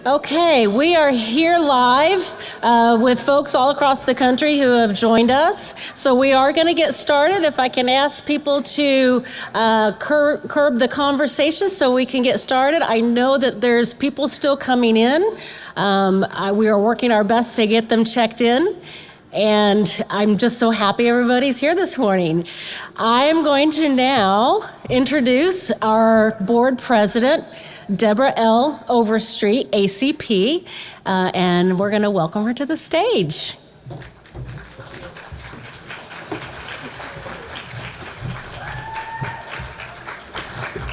Okay, we are here live with folks all across the country who have joined us. So we are going to get started. If I can ask people to curb the conversation so we can get started. I know that there's people still coming in. We are working our best to get them checked in. And I'm just so happy everybody's here this morning. I'm going to now introduce our board president, Deborah L. Overstreet, ACP, and we're going to welcome her to the stage.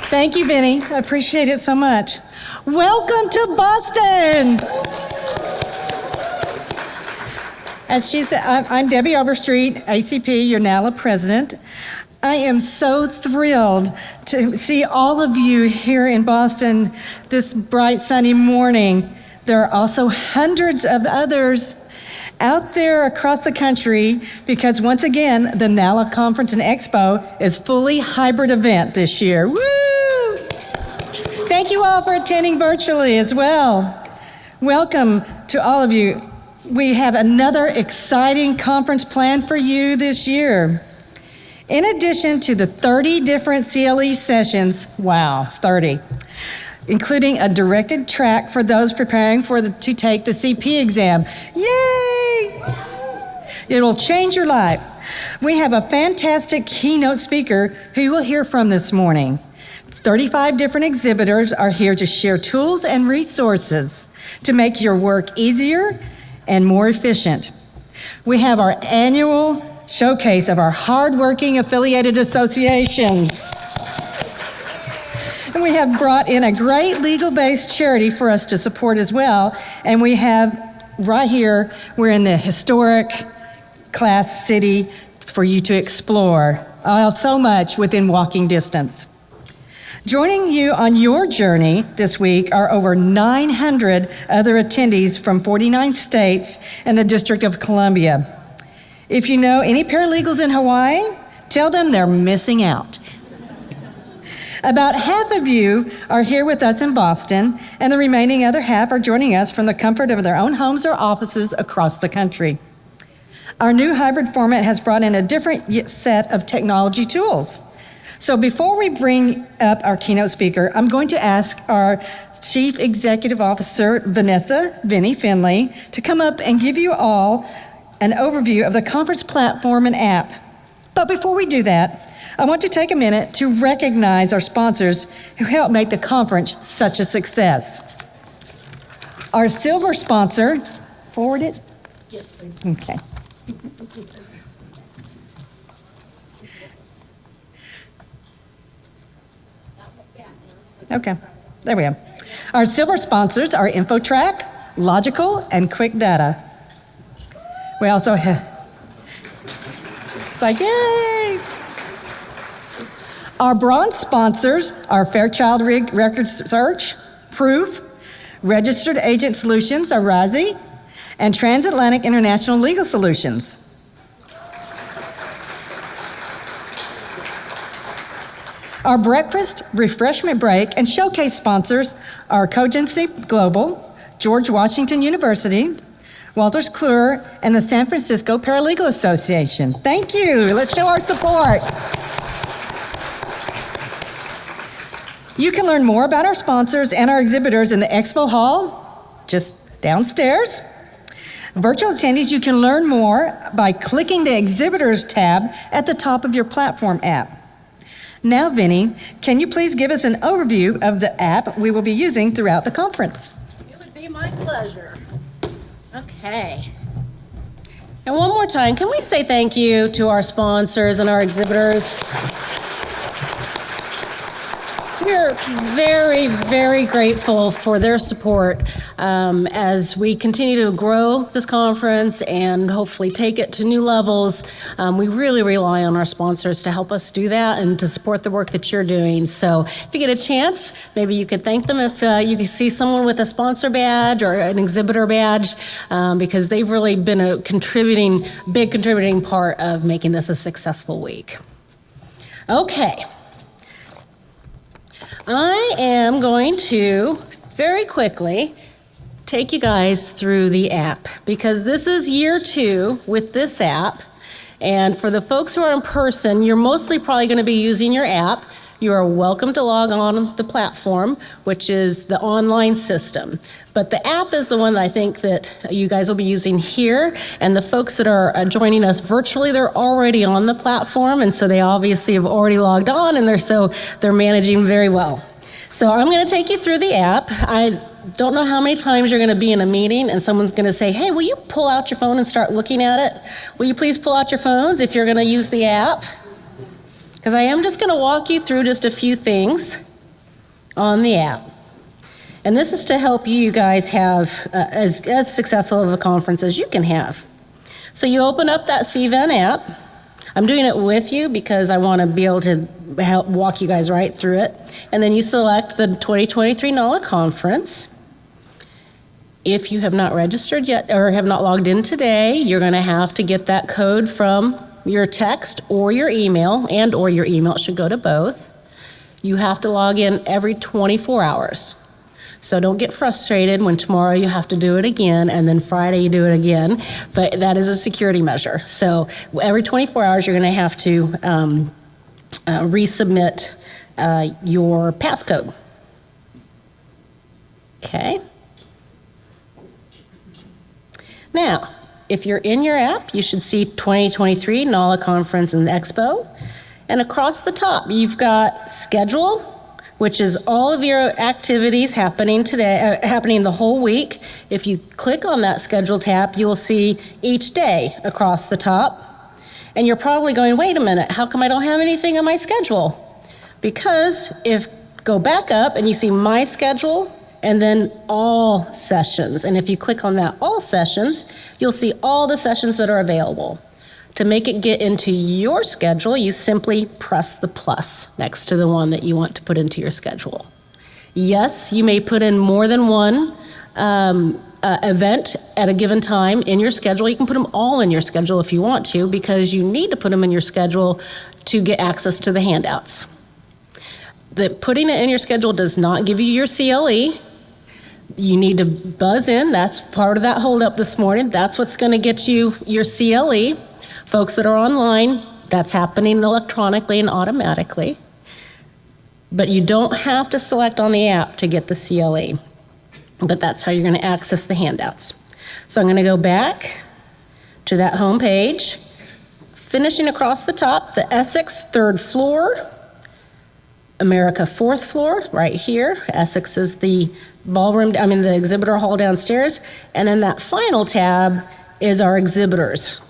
Thank you, Vinny. I appreciate it so much. Welcome to Boston. As she said, I'm Debbie Overstreet, ACP, your NALA president. I am so thrilled to see all of you here in Boston this bright sunny morning. There are also hundreds of others out there across the country because once again, the NALA Conference and Expo is fully hybrid event this year. Woo! Thank you all for attending virtually as well. Welcome to all of you. We have another exciting conference planned for you this year. In addition to the 30 different CLE sessions, wow, 30, including a directed track for those preparing to take the CP exam. Yay! It will change your life. We have a fantastic keynote speaker who you will hear from this morning. 35 different exhibitors are here to share tools and resources to make your work easier and more efficient. We have our annual showcase of our hardworking affiliated associations. And we have brought in a great legal-based charity for us to support as well. And we have right here, we're in the historic class city for you to explore. So much within walking distance. Joining you on your journey this week are over 900 other attendees from 49 states and the District of Columbia. If you know any paralegals in Hawaii, tell them they're missing out. About half of you are here with us in Boston, and the remaining other half are joining us from the comfort of their own homes or offices across the country. Our new hybrid format has brought in a different set of technology tools. So before we bring up our keynote speaker, I'm going to ask our Chief Executive Officer, Vinnie Finley, to come up and give you all an overview of the conference platform and app. But before we do that, I want to take a minute to recognize our sponsors who helped make the conference such a success. Our silver sponsor, forward it? Yes, please. Okay. Okay, there we go. Our silver sponsors are InfoTrack, Logical, and Quick Data. We also have, it's like, yay! Our bronze sponsors are Fairchild Record Search, Proof, Registered Agent Solutions, Arazi, and Transatlantic International Legal Solutions. Our breakfast, refreshment break, and showcase sponsors are Cogency Global, George Washington University, Walters Kluwer, and the San Francisco Paralegal Association. Thank you. Let's show our support. You can learn more about our sponsors and our exhibitors in the Expo Hall, just downstairs. Virtual attendees, you can learn more by clicking the Exhibitors tab at the top of your platform app. Now, Vinny, can you please give us an overview of the app we will be using throughout the conference? It would be my pleasure. Okay. And one more time, can we say thank you to our sponsors and our exhibitors? We're very, very grateful for their support as we continue to grow this conference and hopefully take it to new levels. We really rely on our sponsors to help us do that and to support the work that you're doing. So if you get a chance, maybe you could thank them if you can see someone with a sponsor badge or an exhibitor badge, because they've really been a big contributing part of making this a successful week. Okay. I am going to very quickly take you guys through the app because this is year 2 with this app. And for the folks who are in person, you're mostly probably going to be using your app. You are welcome to log on the platform, which is the online system. But the app is the one that I think that you guys will be using here. And the folks that are joining us virtually, they're already on the platform. And so they obviously have already logged on and they're managing very well. So I'm going to take you through the app. I don't know how many times you're going to be in a meeting and someone's going to say, hey, will you pull out your phone and start looking at it? Will you please pull out your phones if you're going to use the app? Because I am just going to walk you through just a few things on the app. And this is to help you guys have as successful of a conference as you can have. So you open up that CVEN app. I'm doing it with you because I want to be able to help walk you guys right through it. And then you select the 2023 NALA conference. If you have not registered yet or have not logged in today, you're going to have to get that code from your text or your email, or your email. It should go to both. You have to log in every 24 hours. So don't get frustrated when tomorrow you have to do it again and then Friday you do it again. But that is a security measure. So every 24 hours you're going to have to resubmit your passcode. Okay. Now, if you're in your app, you should see 2023 NALA Conference and Expo. And across the top, you've got schedule, which is all of your activities happening today, happening the whole week. If you click on that schedule tab, you will see each day across the top. And you're probably going, wait a minute, how come I don't have anything on my schedule? Because go back up and you see my schedule, and then all sessions. And if you click on that all sessions, you'll see all the sessions that are available. To make it get into your schedule, you simply press the plus next to the one that you want to put into your schedule. Yes, you may put in more than one event at a given time in your schedule. You can put them all in your schedule if you want to, because you need to put them in your schedule to get access to the handouts. Putting it in your schedule does not give you your CLE. You need to buzz in. That's part of that holdup this morning. That's what's going to get you your CLE. Folks that are online, that's happening electronically and automatically. But you don't have to select on the app to get the CLE. But that's how you're going to access the handouts. So I'm going to go back to that home page. Finishing across the top, the Essex 3rd floor, America 4th floor, right here. Essex is the the exhibitor hall downstairs. And then that final tab is our exhibitors.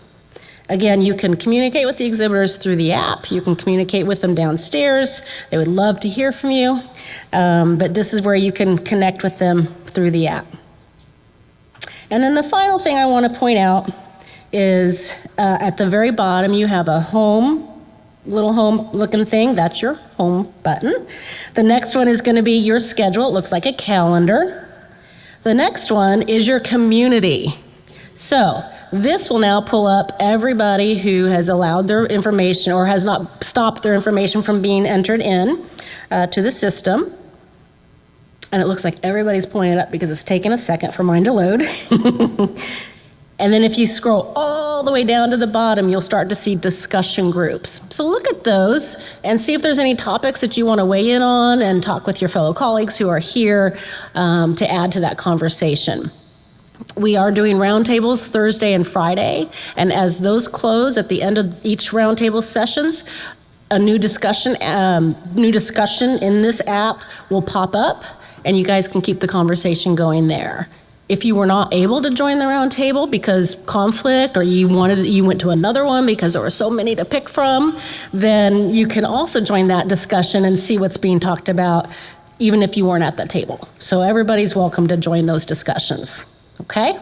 Again, you can communicate with the exhibitors through the app. You can communicate with them downstairs. They would love to hear from you. But this is where you can connect with them through the app. And then the final thing I want to point out is at the very bottom, you have a little home looking thing. That's your home button. The next one is going to be your schedule. It looks like a calendar. The next one is your community. So this will now pull up everybody who has allowed their information or has not stopped their information from being entered in to the system. And it looks like everybody's pulling it up because it's taking a second for mine to load. And then if you scroll all the way down to the bottom, you'll start to see discussion groups. So look at those and see if there's any topics that you want to weigh in on and talk with your fellow colleagues who are here to add to that conversation. We are doing roundtables Thursday and Friday, and as those close at the end of each roundtable sessions, a new discussion in this app will pop up, and you guys can keep the conversation going there. If you were not able to join the roundtable because conflict, or you went to another one because there were so many to pick from, then you can also join that discussion and see what's being talked about, even if you weren't at that table. So everybody's welcome to join those discussions. Okay?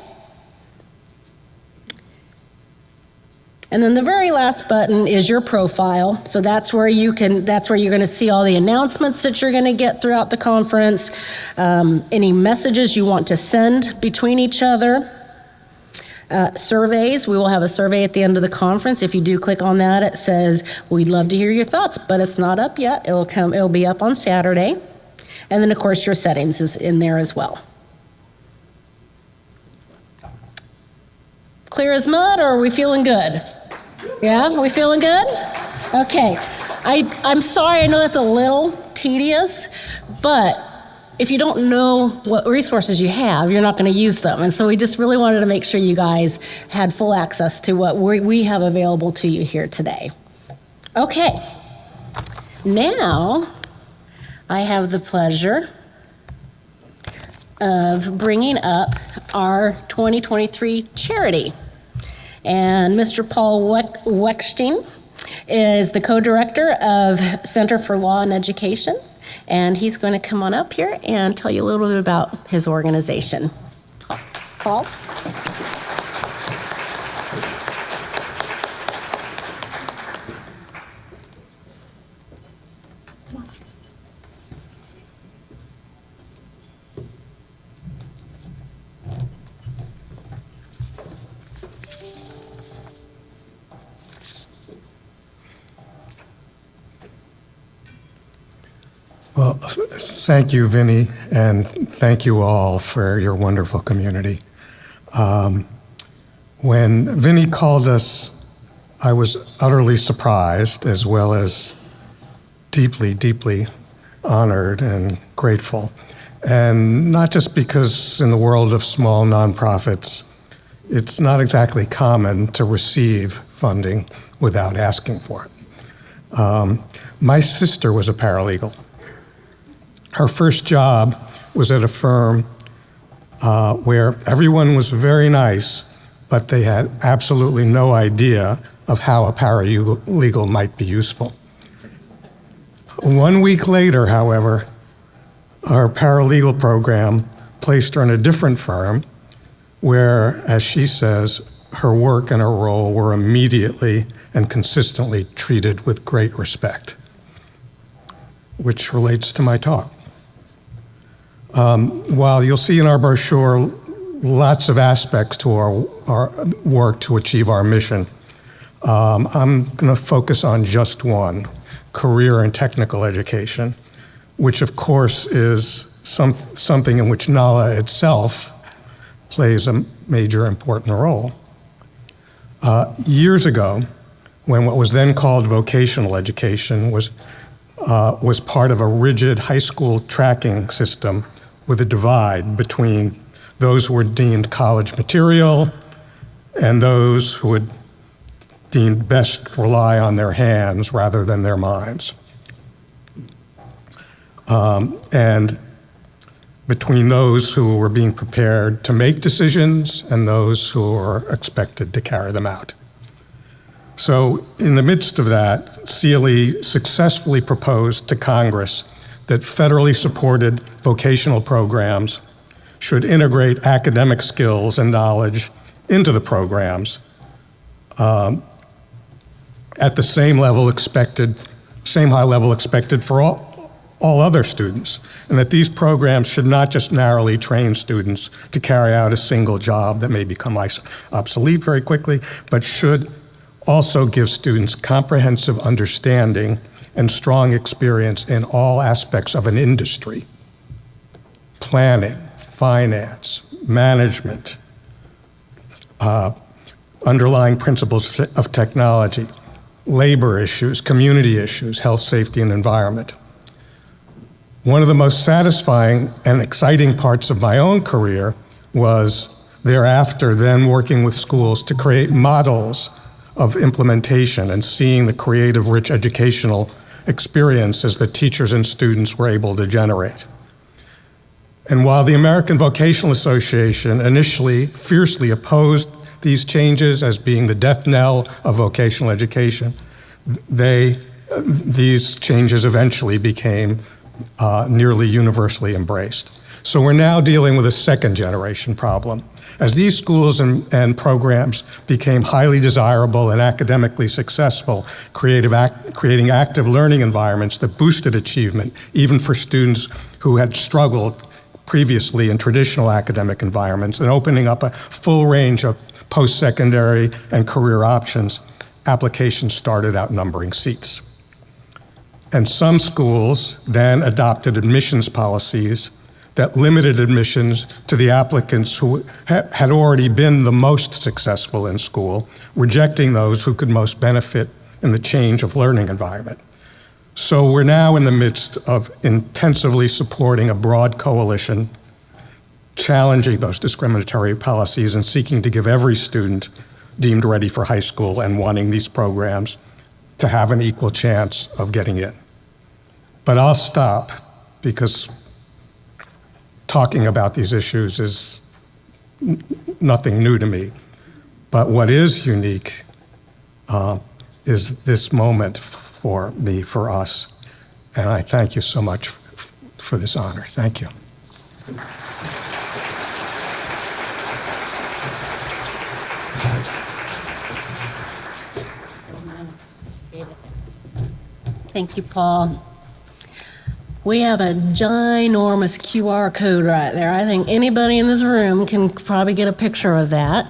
And then the very last button is your profile. So that's where you're going to see all the announcements that you're going to get throughout the conference, any messages you want to send between each other, surveys. We will have a survey at the end of the conference. If you do click on that, it says, we'd love to hear your thoughts, but it's not up yet. It'll be up on Saturday. And then of course your settings is in there as well. Clear as mud, or are we feeling good? Yeah, we feeling good? Okay. I'm sorry, I know that's a little tedious, but if you don't know what resources you have, you're not going to use them. And so we just really wanted to make sure you guys had full access to what we have available to you here today. Okay. Now, I have the pleasure of bringing up our 2023 charity. And Mr. Paul Weckstein is the co-director of Center for Law and Education, and he's going to come on up here and tell you a little bit about his organization. Paul? Well, thank you, Vinny, and thank you all for your wonderful community. When Vinny called us, I was utterly surprised, as well as deeply, deeply honored and grateful. And not just because in the world of small nonprofits, it's not exactly common to receive funding without asking for it. My sister was a paralegal. Her first job was at a firm where everyone was very nice, but they had absolutely no idea of how a paralegal might be useful. 1 week later, however, our paralegal program placed her in a different firm where, as she says, her work and her role were immediately and consistently treated with great respect, which relates to my talk. While you'll see in our brochure lots of aspects to our work to achieve our mission, I'm going to focus on just one, career and technical education, which of course is something in which NALA itself plays a major important role. Years ago, when what was then called vocational education was part of a rigid high school tracking system with a divide between those who were deemed college material and those who would deemed best rely on their hands rather than their minds. And between those who were being prepared to make decisions and those who were expected to carry them out. So in the midst of that, CLE successfully proposed to Congress that federally supported vocational programs should integrate academic skills and knowledge into the programs at the same high level expected for all other students, and that these programs should not just narrowly train students to carry out a single job that may become obsolete very quickly, but should also give students comprehensive understanding and strong experience in all aspects of an industry: planning, finance, management, underlying principles of technology, labor issues, community issues, health, safety, and environment. One of the most satisfying and exciting parts of my own career was thereafter then working with schools to create models of implementation and seeing the creative, rich educational experiences that teachers and students were able to generate. And while the American Vocational Association initially fiercely opposed these changes as being the death knell of vocational education, these changes eventually became nearly universally embraced. So we're now dealing with a second generation problem. As these schools and programs became highly desirable and academically successful, creating active learning environments that boosted achievement, even for students who had struggled previously in traditional academic environments, and opening up a full range of post-secondary and career options, applications started outnumbering seats. And some schools then adopted admissions policies that limited admissions to the applicants who had already been the most successful in school, rejecting those who could most benefit in the change of learning environment. So we're now in the midst of intensively supporting a broad coalition, challenging those discriminatory policies and seeking to give every student deemed ready for high school and wanting these programs to have an equal chance of getting in. But I'll stop because talking about these issues is nothing new to me. But what is unique is this moment for me, for us. And I thank you so much for this honor. Thank you. Thank you, Paul. We have a ginormous QR code right there. I think anybody in this room can probably get a picture of that.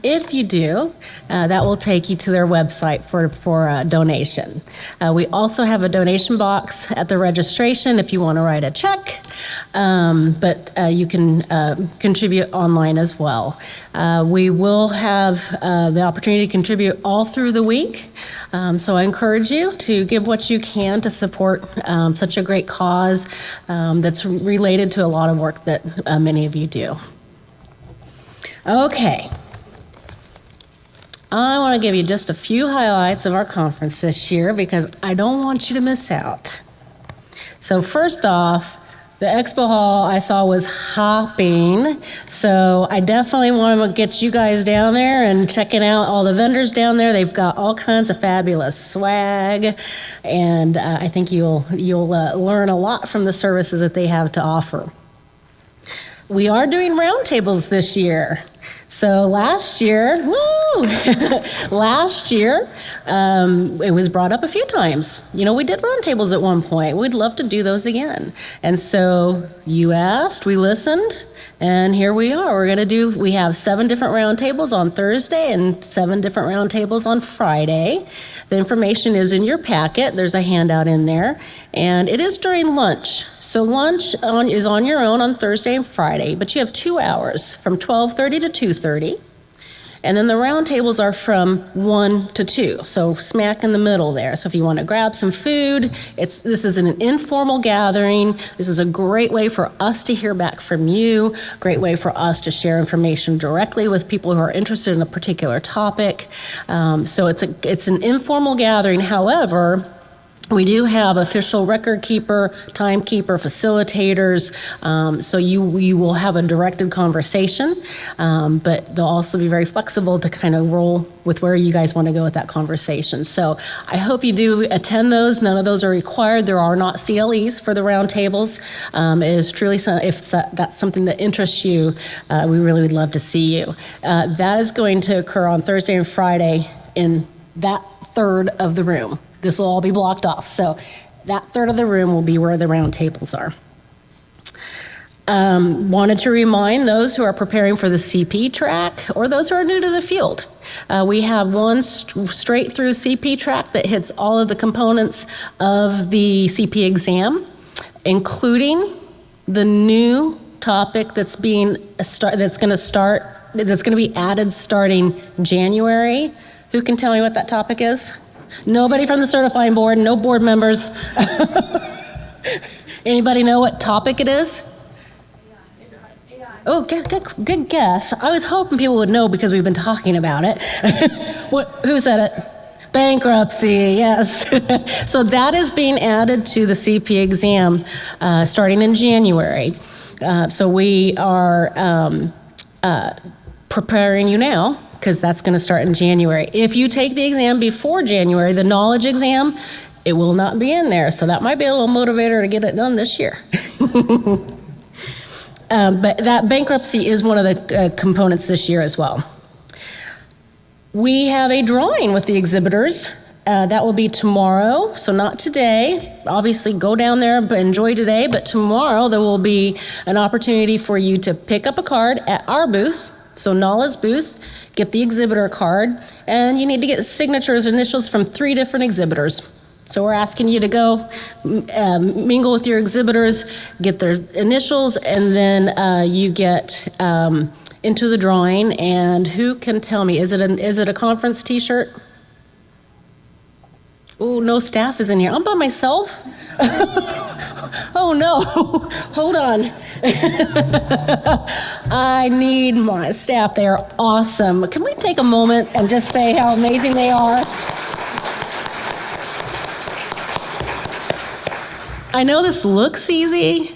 If you do, that will take you to their website for a donation. We also have a donation box at the registration if you want to write a check, but you can contribute online as well. We will have the opportunity to contribute all through the week, so I encourage you to give what you can to support such a great cause that's related to a lot of work that many of you do. Okay. I want to give you just a few highlights of our conference this year because I don't want you to miss out. So first off, the expo hall I saw was hopping, so I definitely want to get you guys down there and checking out all the vendors down there. They've got all kinds of fabulous swag, and I think you'll learn a lot from the services that they have to offer. We are doing roundtables this year. So last year, it was brought up a few times. You know, we did roundtables at one point. We'd love to do those again. And so you asked, we listened, and here we are. We have 7 different roundtables on Thursday and 7 different roundtables on Friday. The information is in your packet. There's a handout in there. And it is during lunch. So lunch is on your own on Thursday and Friday, but you have 2 hours from 12:30 to 2:30. And then the roundtables are from 1 to 2, so smack in the middle there. So if you want to grab some food, this is an informal gathering. This is a great way for us to hear back from you, great way for us to share information directly with people who are interested in a particular topic. So it's an informal gathering. However, we do have official record keeper, timekeeper, facilitators, so you will have a directed conversation, but they'll also be very flexible to kind of roll with where you guys want to go with that conversation. So I hope you do attend those. None of those are required. There are not CLEs for the roundtables. It is truly, if that's something that interests you, we really would love to see you. That is going to occur on Thursday and Friday in that third of the room. This will all be blocked off. So that third of the room will be where the round tables are. Wanted to remind those who are preparing for the CP track or those who are new to the field. We have one straight through CP track that hits all of the components of the CP exam, including the new topic that's going to be added starting January. Who can tell me what that topic is? Nobody from the certifying board, no board members. Anybody know what topic it is? Oh, good guess. I was hoping people would know because we've been talking about it. Who said it? Bankruptcy, yes. So that is being added to the CP exam starting in January. So we are preparing you now, because that's going to start in January. If you take the exam before January, the knowledge exam, it will not be in there. So that might be a little motivator to get it done this year. But that bankruptcy is one of the components this year as well. We have a drawing with the exhibitors. That will be tomorrow, so not today. Obviously, go down there, but enjoy today. But tomorrow, there will be an opportunity for you to pick up a card at our booth, so Nala's booth, get the exhibitor card, and you need to get signatures, initials from 3 different exhibitors. So we're asking you to go mingle with your exhibitors, get their initials, and then you get into the drawing. And who can tell me, is it a conference t-shirt? Oh, no staff is in here. I'm by myself? Oh no, hold on. I need my staff. They are awesome. Can we take a moment and just say how amazing they are? I know this looks easy,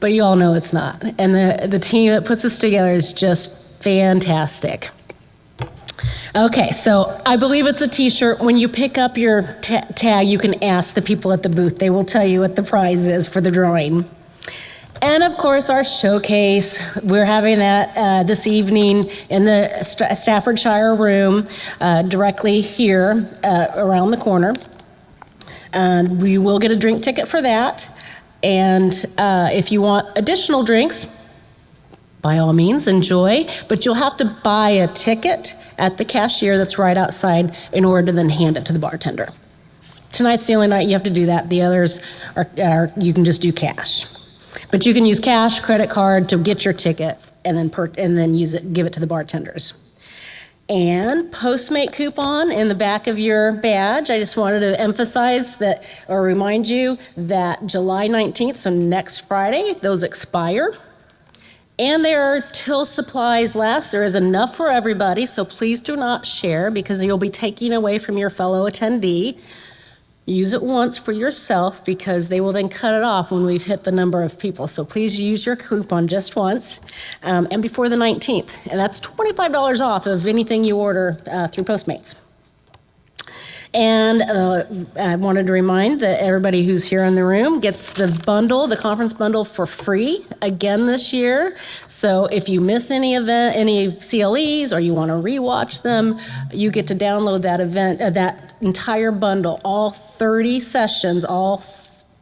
but you all know it's not. And the team that puts this together is just fantastic. Okay, so I believe it's a t-shirt. When you pick up your tag, you can ask the people at the booth. They will tell you what the prize is for the drawing. And of course, our showcase. We're having that this evening in the Staffordshire room, directly here around the corner. We will get a drink ticket for that. And if you want additional drinks, by all means, enjoy. But you'll have to buy a ticket at the cashier that's right outside in order to then hand it to the bartender. Tonight's the only night you have to do that. The others are you can just do cash. But you can use cash, credit card to get your ticket and then use it, give it to the bartenders. And Postmate coupon in the back of your badge. I just wanted to emphasize that, or remind you that July 19th, so next Friday, those expire. And they are till supplies last. There is enough for everybody, so please do not share because you'll be taking away from your fellow attendee. Use it once for yourself because they will then cut it off when we've hit the number of people. So please use your coupon just once and before the 19th. And that's $25 off of anything you order through Postmates. And I wanted to remind that everybody who's here in the room gets the bundle, the conference bundle, for free again this year. So if you miss any event, any CLEs, or you want to rewatch them, you get to download that event, that entire bundle, all 30 sessions, all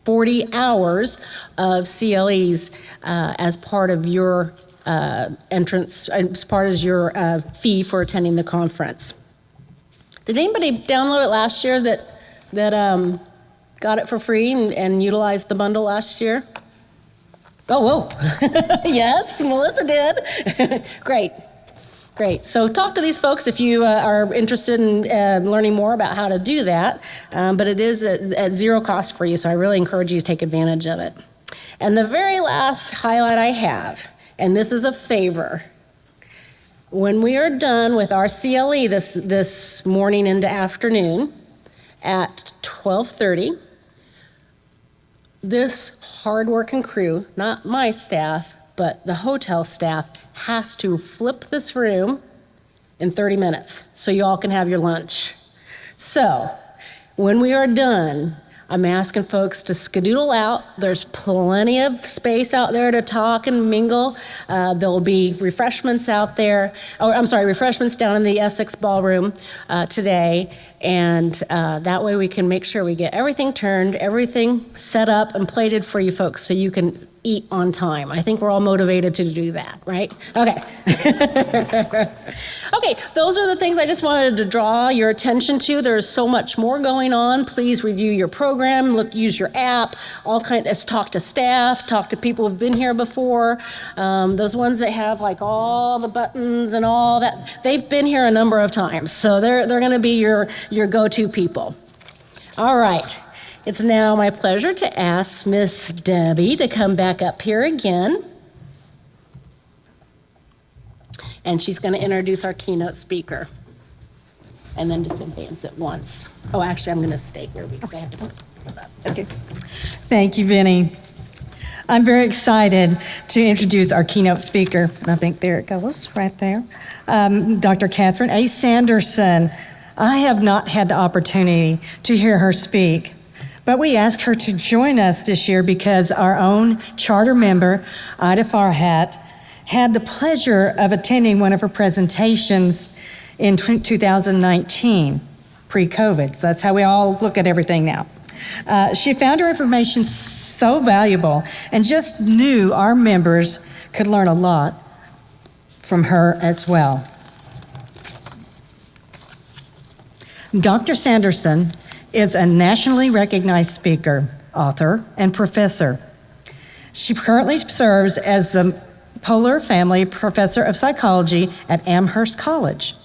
40 hours of CLEs as part of your entrance, as part of your fee for attending the conference. Did anybody download it last year that got it for free and utilized the bundle last year? Oh, whoa. Yes, Melissa did. Great. So talk to these folks if you are interested in learning more about how to do that. But it is at zero cost for you, so I really encourage you to take advantage of it. And the very last highlight I have, and this is a favor. When we are done with our CLE this morning into afternoon at 12:30, this hardworking crew, not my staff, but the hotel staff, has to flip this room in 30 minutes so you all can have your lunch. So when we are done, I'm asking folks to skedoodle out. There's plenty of space out there to talk and mingle. There'll be refreshments out there. Refreshments down in the Essex Ballroom today. And that way we can make sure we get everything turned, everything set up and plated for you folks so you can eat on time. I think we're all motivated to do that, right? Okay. Okay, those are the things I just wanted to draw your attention to. There's so much more going on. Please review your program, use your app, talk to staff, talk to people who've been here before. Those ones that have like all the buttons and all that, they've been here a number of times. So they're gonna be your go-to people. All right. It's now my pleasure to ask Miss Debbie to come back up here again. And she's going to introduce our keynote speaker. And then just advance it once. Oh, actually, I'm going to stay here because I have to put it up. Okay. Thank you, Vinny. I'm very excited to introduce our keynote speaker. And I think there it goes, right there. Dr. Catherine A. Sanderson. I have not had the opportunity to hear her speak. But we asked her to join us this year because our own charter member, Ida Farhat, had the pleasure of attending one of her presentations in 2019, pre-COVID. So that's how we all look at everything now. She found her information so valuable and just knew our members could learn a lot from her as well. Dr. Sanderson is a nationally recognized speaker, author, and professor. She currently serves as the Polar Family Professor of Psychology at Amherst College.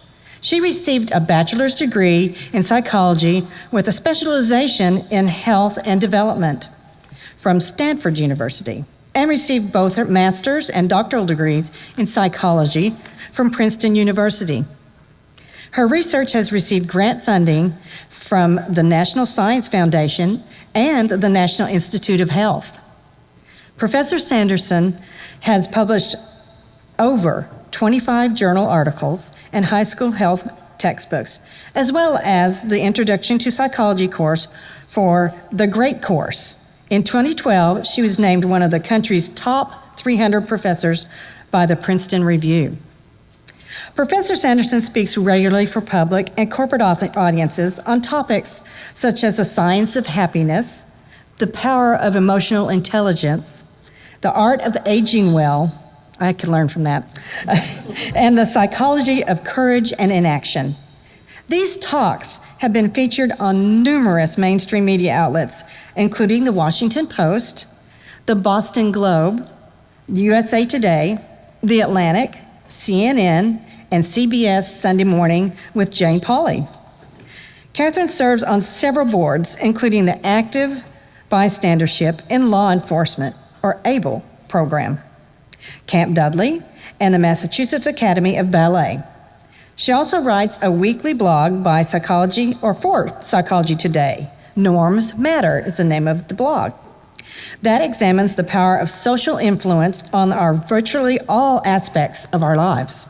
She received a bachelor's degree in psychology with a specialization in health and development from Stanford University, and received both her master's and doctoral degrees in psychology from Princeton University. Her research has received grant funding from the National Science Foundation and the National Institute of Health. Professor Sanderson has published over 25 journal articles and high school health textbooks, as well as the Introduction to Psychology course for the GREAT course. In 2012, she was named one of the country's top 300 professors by the Princeton Review. Professor Sanderson speaks regularly for public and corporate audiences on topics such as the science of happiness, the power of emotional intelligence, the art of aging well, I could learn from that, and the psychology of courage and inaction. These talks have been featured on numerous mainstream media outlets, including the Washington Post, the Boston Globe, USA Today, The Atlantic, CNN, and CBS Sunday Morning with Jane Pauley. Catherine serves on several boards, including the Active Bystandership in Law Enforcement, or ABLE program, Camp Dudley, and the Massachusetts Academy of Ballet. She also writes a weekly blog by Psychology, or for Psychology Today. Norms Matter is the name of the blog. That examines the power of social influence on our virtually all aspects of our lives.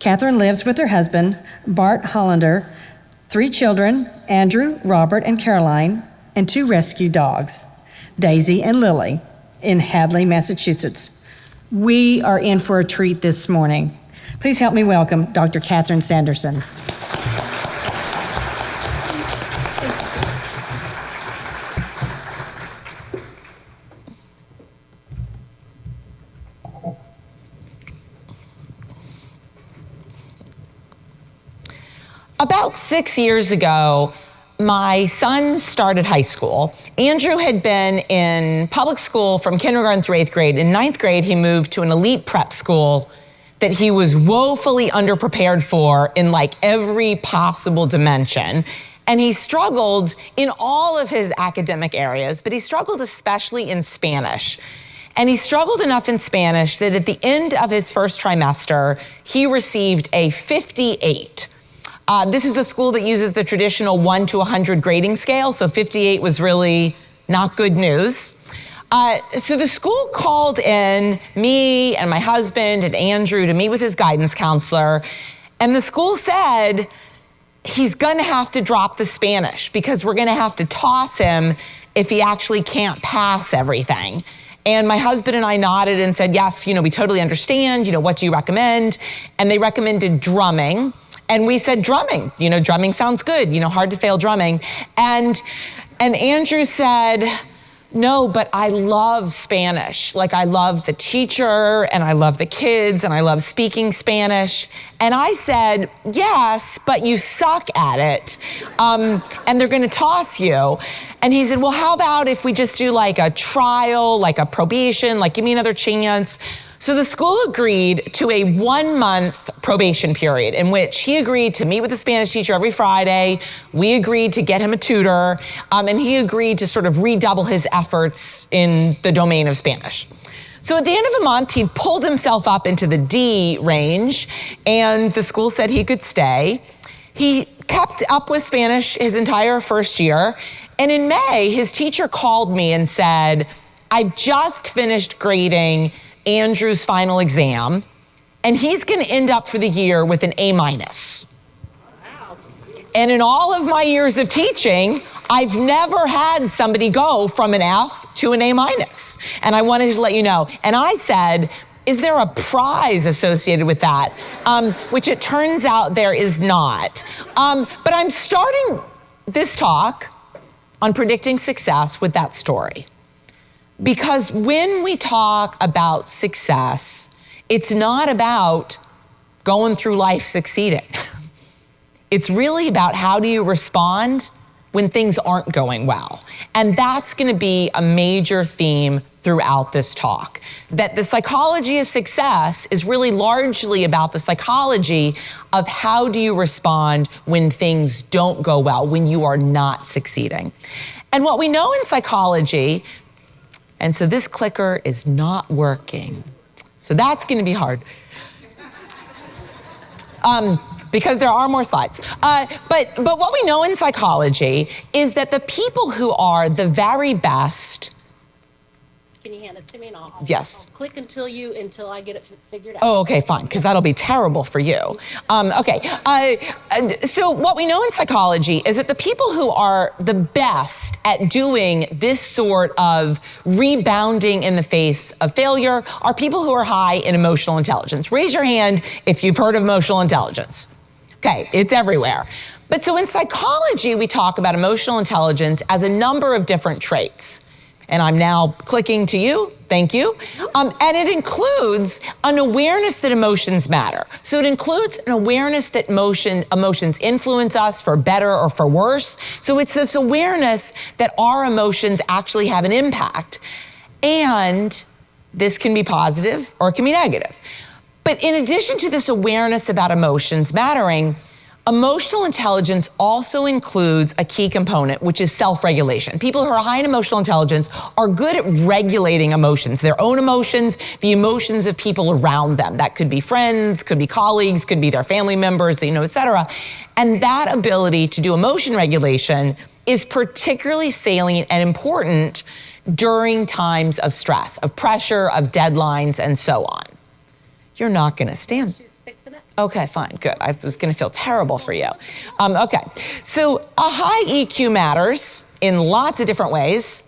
Catherine lives with her husband, Bart Hollander, 3 children, Andrew, Robert, and Caroline, and 2 rescue dogs, Daisy and Lily, in Hadley, Massachusetts. We are in for a treat this morning. Please help me welcome Dr. Catherine Sanderson. About 6 years ago, my son started high school. Andrew had been in public school from kindergarten through 8th grade. In 9th grade, he moved to an elite prep school that he was woefully underprepared for in like every possible dimension. And he struggled in all of his academic areas, but he struggled especially in Spanish. And he struggled enough in Spanish that at the end of his first trimester, he received a 58. This is a school that uses the traditional 1 to 100 grading scale, so 58 was really not good news. So the school called in me and my husband and Andrew to meet with his guidance counselor, and the school said he's gonna have to drop the Spanish because we're gonna have to toss him if he actually can't pass everything. And my husband and I nodded and said, yes, we totally understand, what do you recommend? And they recommended drumming. And we said drumming, drumming sounds good, hard to fail drumming. And Andrew said, no, but I love Spanish. Like I love the teacher and I love the kids and I love speaking Spanish. And I said, yes, but you suck at it. And they're gonna toss you. And he said, well, how about if we just do like a trial, like a probation, like give me another chance. So the school agreed to a 1-month probation period in which he agreed to meet with the Spanish teacher every Friday. We agreed to get him a tutor, and he agreed to sort of redouble his efforts in the domain of Spanish. So at the end of the month, he pulled himself up into the D range, and the school said he could stay. He kept up with Spanish his entire first year, and in May, his teacher called me and said, I've just finished grading Andrew's final exam, and he's gonna end up for the year with an A-. Wow. And in all of my years of teaching, I've never had somebody go from an F to an A-. And I wanted to let you know. And I said, is there a prize associated with that? Which it turns out there is not. But I'm starting this talk on predicting success with that story. Because when we talk about success, it's not about going through life succeeding. It's really about how do you respond when things aren't going well. And that's going to be a major theme throughout this talk, that the psychology of success is really largely about the psychology of how do you respond when things don't go well, when you are not succeeding. And what we know in psychology, and so this clicker is not working, so that's going to be hard. Because there are more slides. But what we know in psychology is that the people who are the very best. Can you hand it to me and I'll Yes. I'll click until I get it figured out. Oh, okay, fine, because that'll be terrible for you. So what we know in psychology is that the people who are the best at doing this sort of rebounding in the face of failure are people who are high in emotional intelligence. Raise your hand if you've heard of emotional intelligence. Okay, it's everywhere. But so in psychology, we talk about emotional intelligence as a number of different traits. And I'm now clicking to you, thank you. And it includes an awareness that emotions matter. So it includes an awareness that emotions influence us for better or for worse. So it's this awareness that our emotions actually have an impact. And this can be positive or it can be negative. But in addition to this awareness about emotions mattering, emotional intelligence also includes a key component, which is self-regulation. People who are high in emotional intelligence are good at regulating emotions, their own emotions, the emotions of people around them. That could be friends, could be colleagues, could be their family members, et cetera. And that ability to do emotion regulation is particularly salient and important during times of stress, of pressure, of deadlines, and so on. You're not going to stand. She's fixing it. Okay, fine, good. I was going to feel terrible for you. Okay, so a high EQ matters in lots of different ways.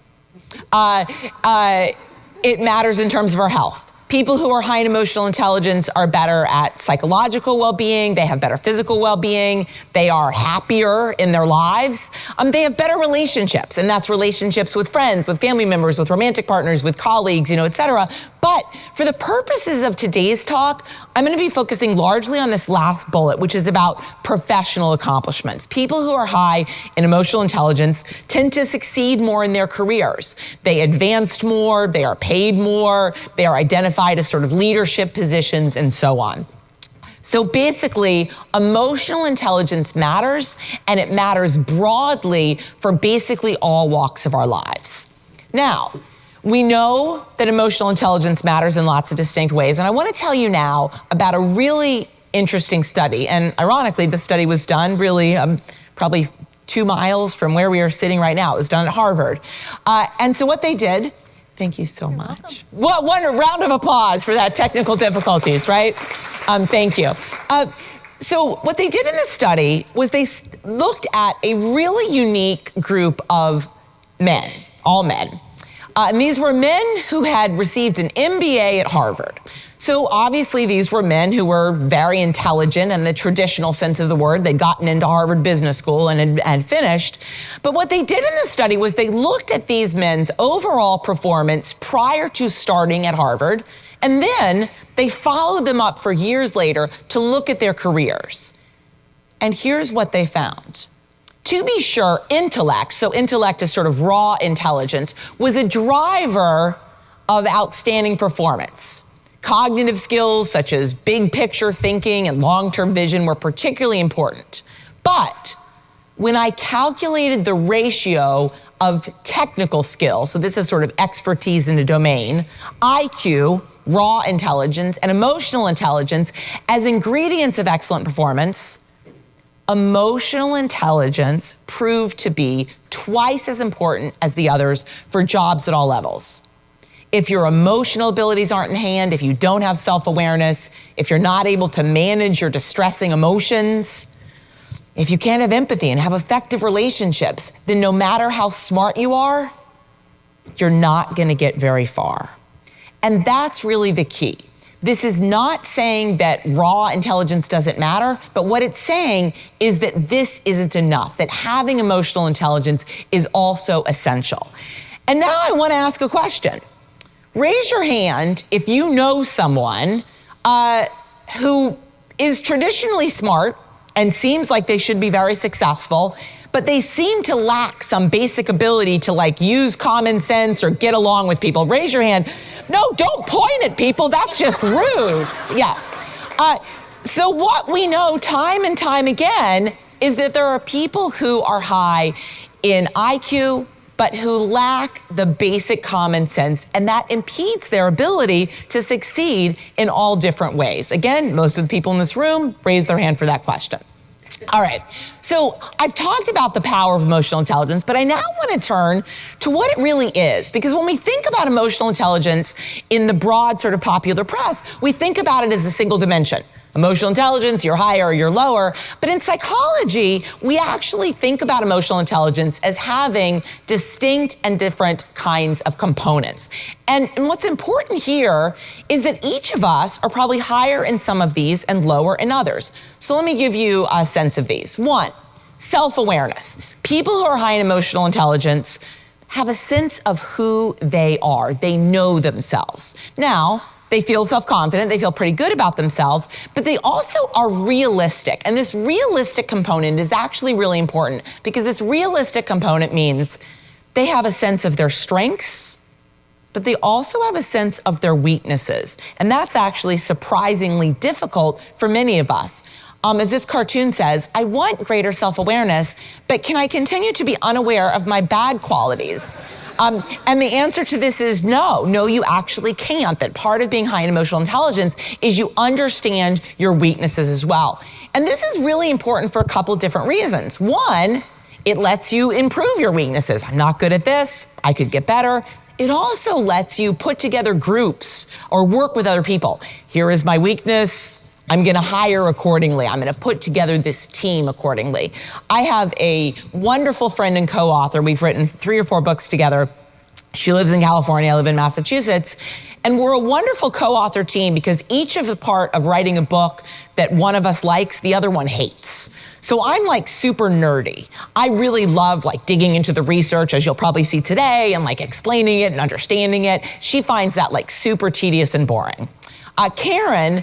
It matters in terms of our health. People who are high in emotional intelligence are better at psychological well-being. They have better physical well-being. They are happier in their lives. They have better relationships, and that's relationships with friends, with family members, with romantic partners, with colleagues, et cetera. But for the purposes of today's talk, I'm going to be focusing largely on this last bullet, which is about professional accomplishments. People who are high in emotional intelligence tend to succeed more in their careers. They advanced more, they are paid more, they are identified as sort of leadership positions, and so on. So basically, emotional intelligence matters, and it matters broadly for basically all walks of our lives. Now, we know that emotional intelligence matters in lots of distinct ways, and I want to tell you now about a really interesting study. And ironically, the study was done really probably 2 miles from where we are sitting right now. It was done at Harvard. And so what they did, thank you so much. What one round of applause for that technical difficulties, right? Thank you. So what they did in this study was they looked at a really unique group of men, all men. And these were men who had received an MBA at Harvard. So obviously these were men who were very intelligent in the traditional sense of the word. They'd gotten into Harvard Business School and had finished. But what they did in the study was they looked at these men's overall performance prior to starting at Harvard, and then they followed them up for years later to look at their careers. And here's what they found. To be sure, intellect, so intellect is sort of raw intelligence, was a driver of outstanding performance. Cognitive skills such as big picture thinking and long-term vision were particularly important. But when I calculated the ratio of technical skill, so this is sort of expertise in a domain, IQ, raw intelligence, and emotional intelligence as ingredients of excellent performance, emotional intelligence proved to be twice as important as the others for jobs at all levels. If your emotional abilities aren't in hand, if you don't have self-awareness, if you're not able to manage your distressing emotions, if you can't have empathy and have effective relationships, then no matter how smart you are, you're not going to get very far. And that's really the key. This is not saying that raw intelligence doesn't matter, but what it's saying is that this isn't enough, that having emotional intelligence is also essential. And now I want to ask a question. Raise your hand if you know someone who is traditionally smart and seems like they should be very successful, but they seem to lack some basic ability to like use common sense or get along with people. Raise your hand. No, don't point at people. That's just rude. Yeah. So what we know time and time again is that there are people who are high in IQ, but who lack the basic common sense, and that impedes their ability to succeed in all different ways. Again, most of the people in this room raise their hand for that question. All right, so I've talked about the power of emotional intelligence, but I now want to turn to what it really is. Because when we think about emotional intelligence in the broad sort of popular press, we think about it as a single dimension. Emotional intelligence, you're higher or you're lower. But in psychology, we actually think about emotional intelligence as having distinct and different kinds of components. And what's important here is that each of us are probably higher in some of these and lower in others. So let me give you a sense of these. One, self-awareness. People who are high in emotional intelligence have a sense of who they are. They know themselves. Now, they feel self-confident, they feel pretty good about themselves, but they also are realistic. And this realistic component is actually really important because this realistic component means they have a sense of their strengths, but they also have a sense of their weaknesses. And that's actually surprisingly difficult for many of us. As this cartoon says, I want greater self-awareness, but can I continue to be unaware of my bad qualities? And the answer to this is no, you actually can't. That part of being high in emotional intelligence is you understand your weaknesses as well. And this is really important for a couple different reasons. One, it lets you improve your weaknesses. I'm not good at this, I could get better. It also lets you put together groups or work with other people. Here is my weakness. I'm going to hire accordingly. I'm going to put together this team accordingly. I have a wonderful friend and co-author. We've written 3 or 4 books together. She lives in California, I live in Massachusetts. And we're a wonderful co-author team because each of the part of writing a book that one of us likes, the other one hates. So I'm like super nerdy. I really love like digging into the research, as you'll probably see today, and like explaining it and understanding it. She finds that like super tedious and boring. Karen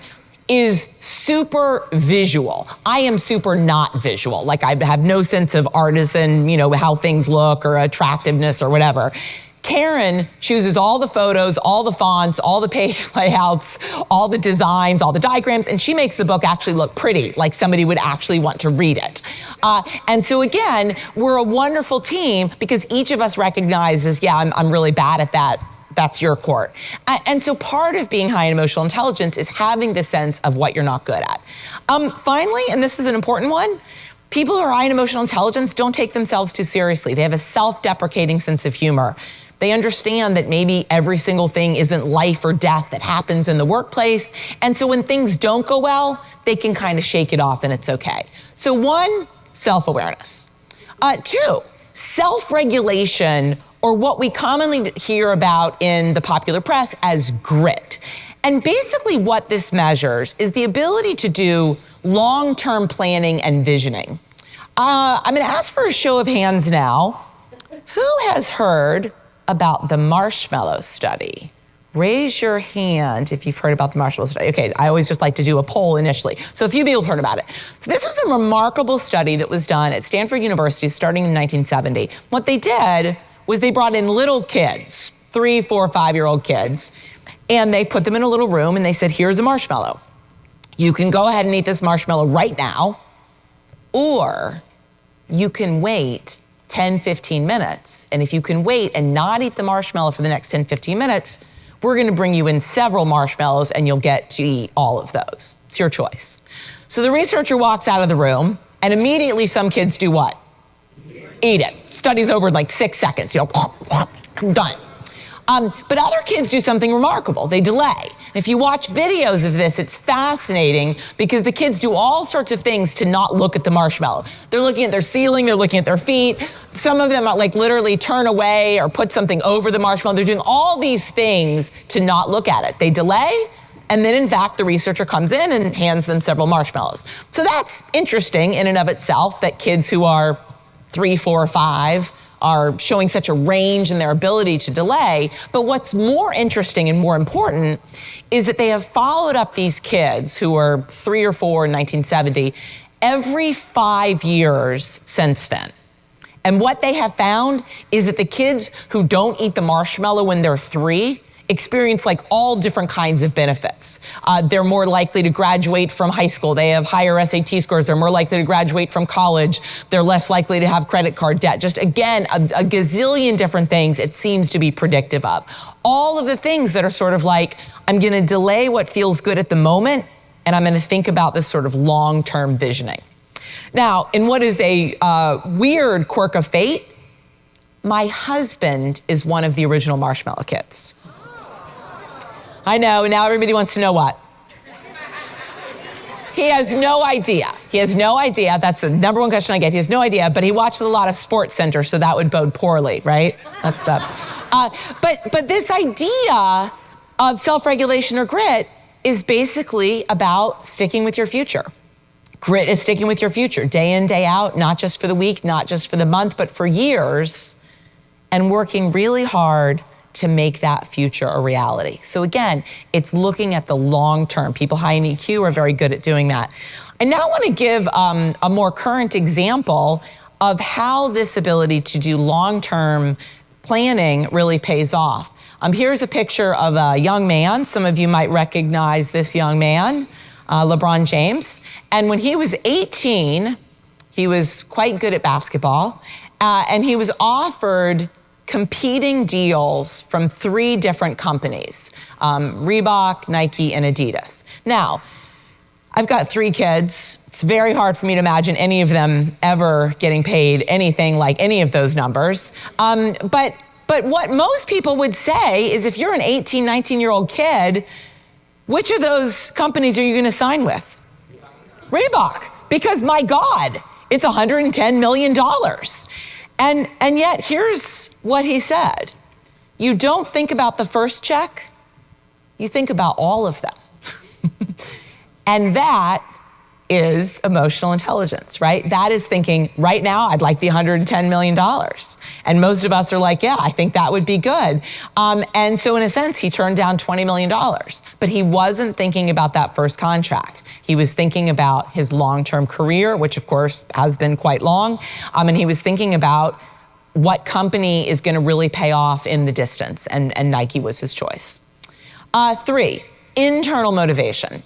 is super visual. I am super not visual. Like I have no sense of artisan, how things look or attractiveness or whatever. Karen chooses all the photos, all the fonts, all the page layouts, all the designs, all the diagrams, and she makes the book actually look pretty, like somebody would actually want to read it. And so again, we're a wonderful team because each of us recognizes, I'm really bad at that. That's your court. And so part of being high in emotional intelligence is having the sense of what you're not good at. Finally, and this is an important one, people who are high in emotional intelligence don't take themselves too seriously. They have a self-deprecating sense of humor. They understand that maybe every single thing isn't life or death that happens in the workplace. And so when things don't go well, they can kind of shake it off and it's okay. So 1, self-awareness. 2, self-regulation, or what we commonly hear about in the popular press as grit. And basically what this measures is the ability to do long-term planning and visioning. I'm gonna ask for a show of hands now. Who has heard about the marshmallow study? Raise your hand if you've heard about the marshmallow study. Okay, I always just like to do a poll initially. So a few people have heard about it. So this was a remarkable study that was done at Stanford University starting in 1970. What they did was they brought in little kids, 3, 4, 5-year-old kids, and they put them in a little room and they said, here's a marshmallow. You can go ahead and eat this marshmallow right now, or you can wait 10, 15 minutes. And if you can wait and not eat the marshmallow for the next 10, 15 minutes, we're gonna bring you in several marshmallows and you'll get to eat all of those. It's your choice. So the researcher walks out of the room and immediately some kids do what? Eat it. Study's over in like 6 seconds, done. But other kids do something remarkable. They delay. And if you watch videos of this, it's fascinating because the kids do all sorts of things to not look at the marshmallow. They're looking at their ceiling, they're looking at their feet. Some of them are like literally turn away or put something over the marshmallow. They're doing all these things to not look at it. They delay, and then in fact, the researcher comes in and hands them several marshmallows. So that's interesting in and of itself that kids who are 3, 4, 5 are showing such a range in their ability to delay. But what's more interesting and more important is that they have followed up these kids who are 3 or 4 in 1970 every 5 years since then. And what they have found is that the kids who don't eat the marshmallow when they're 3 experience like all different kinds of benefits. They're more likely to graduate from high school. They have higher SAT scores. They're more likely to graduate from college. They're less likely to have credit card debt. Just again, a gazillion different things it seems to be predictive of. All of the things that are sort of like, I'm going to delay what feels good at the moment, and I'm going to think about this sort of long-term visioning. Now, in what is a weird quirk of fate, my husband is one of the original Marshmallow Kids. I know, and now everybody wants to know what. He has no idea. He has no idea. That's the number one question I get. He has no idea, but he watches a lot of Sports Center, so that would bode poorly, right? That's the. But this idea of self-regulation or grit is basically about sticking with your future. Grit is sticking with your future, day in, day out, not just for the week, not just for the month, but for years, and working really hard to make that future a reality. So again, it's looking at the long term. People high in EQ are very good at doing that. I now want to give a more current example of how this ability to do long-term planning really pays off. Here's a picture of a young man. Some of you might recognize this young man, LeBron James. And when he was 18, he was quite good at basketball, and he was offered competing deals from 3 different companies, Reebok, Nike, and Adidas. Now, I've got 3 kids. It's very hard for me to imagine any of them ever getting paid anything like any of those numbers. But what most people would say is if you're an 18, 19-year-old kid, which of those companies are you going to sign with? Reebok, because my God, it's $110 million. And yet, here's what he said. You don't think about the first check, you think about all of them. And that is emotional intelligence, right? That is thinking, right now, I'd like the $110 million. And most of us are like, yeah, I think that would be good. And so in a sense, he turned down $20 million. But he wasn't thinking about that first contract. He was thinking about his long-term career, which of course has been quite long. And he was thinking about what company is going to really pay off in the distance. And Nike was his choice. 3, internal motivation.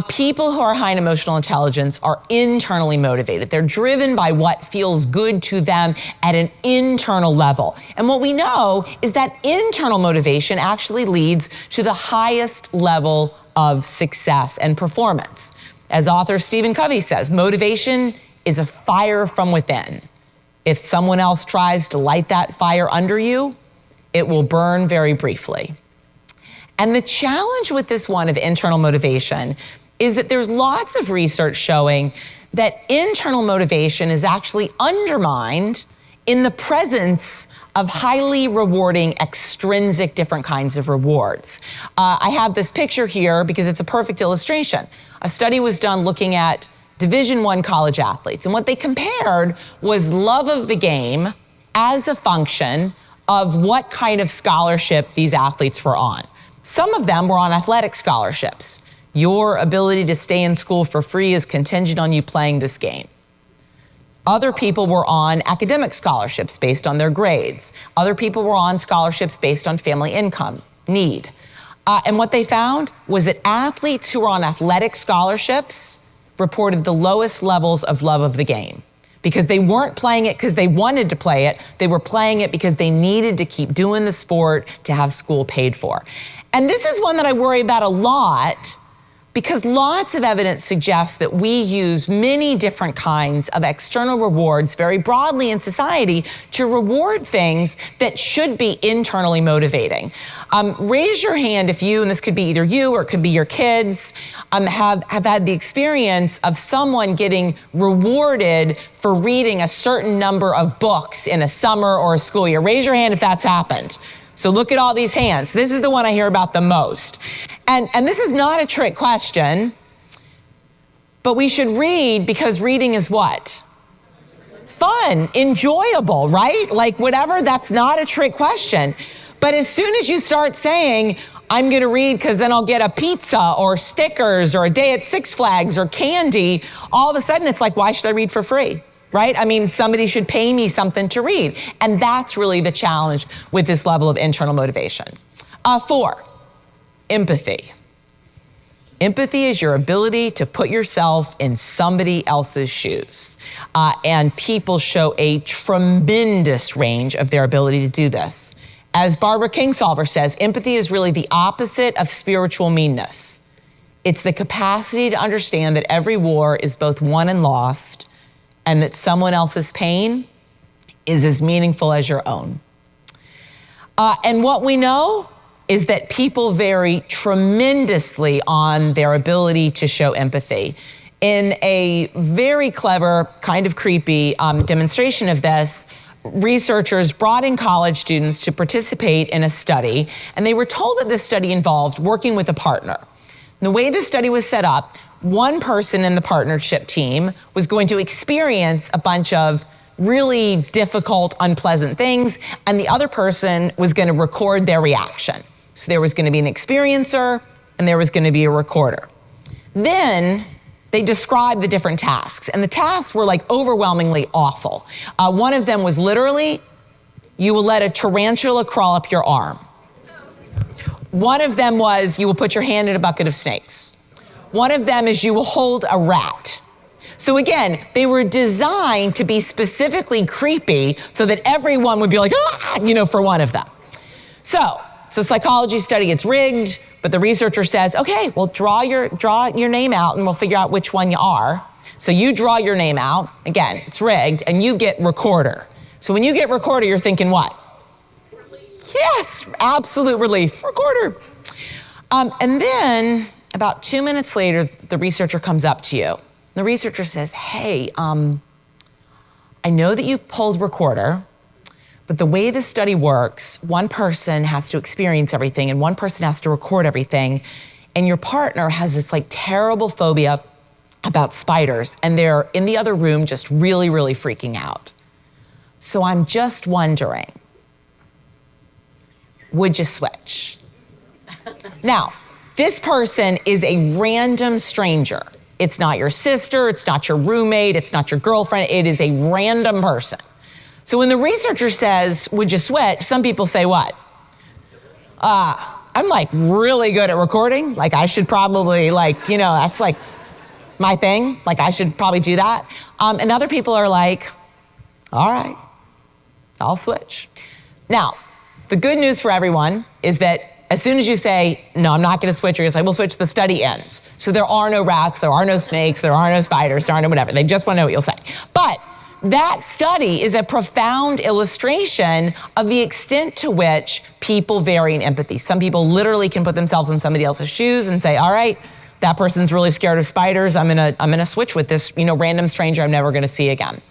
People who are high in emotional intelligence are internally motivated. They're driven by what feels good to them at an internal level. And what we know is that internal motivation actually leads to the highest level of success and performance. As author Stephen Covey says, motivation is a fire from within. If someone else tries to light that fire under you, it will burn very briefly. And the challenge with this one of internal motivation is that there's lots of research showing that internal motivation is actually undermined in the presence of highly rewarding extrinsic different kinds of rewards. I have this picture here because it's a perfect illustration. A study was done looking at Division I college athletes, and what they compared was love of the game as a function of what kind of scholarship these athletes were on. Some of them were on athletic scholarships. Your ability to stay in school for free is contingent on you playing this game. Other people were on academic scholarships based on their grades. Other people were on scholarships based on family income, need. And what they found was that athletes who were on athletic scholarships reported the lowest levels of love of the game because they weren't playing it because they wanted to play it. They were playing it because they needed to keep doing the sport to have school paid for. And this is one that I worry about a lot because lots of evidence suggests that we use many different kinds of external rewards very broadly in society to reward things that should be internally motivating. Raise your hand if you, and this could be either you or it could be your kids, have had the experience of someone getting rewarded for reading a certain number of books in a summer or a school year. Raise your hand if that's happened. So look at all these hands. This is the one I hear about the most. And this is not a trick question, but we should read because reading is what? Fun, enjoyable, right? Like whatever, that's not a trick question. But as soon as you start saying, I'm gonna read because then I'll get a pizza or stickers or a day at Six Flags or candy, all of a sudden it's like, why should I read for free? right? I mean, somebody should pay me something to read. And that's really the challenge with this level of internal motivation. 4, empathy. Empathy is your ability to put yourself in somebody else's shoes. And people show a tremendous range of their ability to do this. As Barbara Kingsolver says, empathy is really the opposite of spiritual meanness. It's the capacity to understand that every war is both won and lost, and that someone else's pain is as meaningful as your own. And what we know is that people vary tremendously on their ability to show empathy. In a very clever, kind of creepy demonstration of this, researchers brought in college students to participate in a study, and they were told that this study involved working with a partner. The way the study was set up, one person in the partnership team was going to experience a bunch of really difficult, unpleasant things, and the other person was going to record their reaction. So there was going to be an experiencer, and there was going to be a recorder. Then they described the different tasks, and the tasks were like overwhelmingly awful. One of them was literally, you will let a tarantula crawl up your arm. One of them was, you will put your hand in a bucket of snakes. One of them is, you will hold a rat. So again, they were designed to be specifically creepy so that everyone would be like, ah, for one of them. So it's a psychology study, it's rigged, but the researcher says, okay, well, draw your name out and we'll figure out which one you are. So you draw your name out, again, it's rigged, and you get recorder. So when you get recorder, you're thinking what? Relief. Yes, absolute relief, recorder. And then about 2 minutes later, the researcher comes up to you. The researcher says, hey, I know that you pulled recorder, but the way the study works, one person has to experience everything and one person has to record everything. And your partner has this like terrible phobia about spiders, and they're in the other room just really, really freaking out. So I'm just wondering, would you switch? Now, this person is a random stranger. It's not your sister, it's not your roommate, it's not your girlfriend, it is a random person. So when the researcher says, would you switch? Some people say what? I'm like really good at recording. Like I should probably that's like my thing. Like I should probably do that. And other people are like, all right, I'll switch. Now, the good news for everyone is that as soon as you say, no, I'm not going to switch, or you say, we'll switch, the study ends. So there are no rats, there are no snakes, there are no spiders, there are no whatever. They just want to know what you'll say. But that study is a profound illustration of the extent to which people vary in empathy. Some people literally can put themselves in somebody else's shoes and say, all right, that person's really scared of spiders. I'm gonna switch with this, random stranger I'm never gonna see again.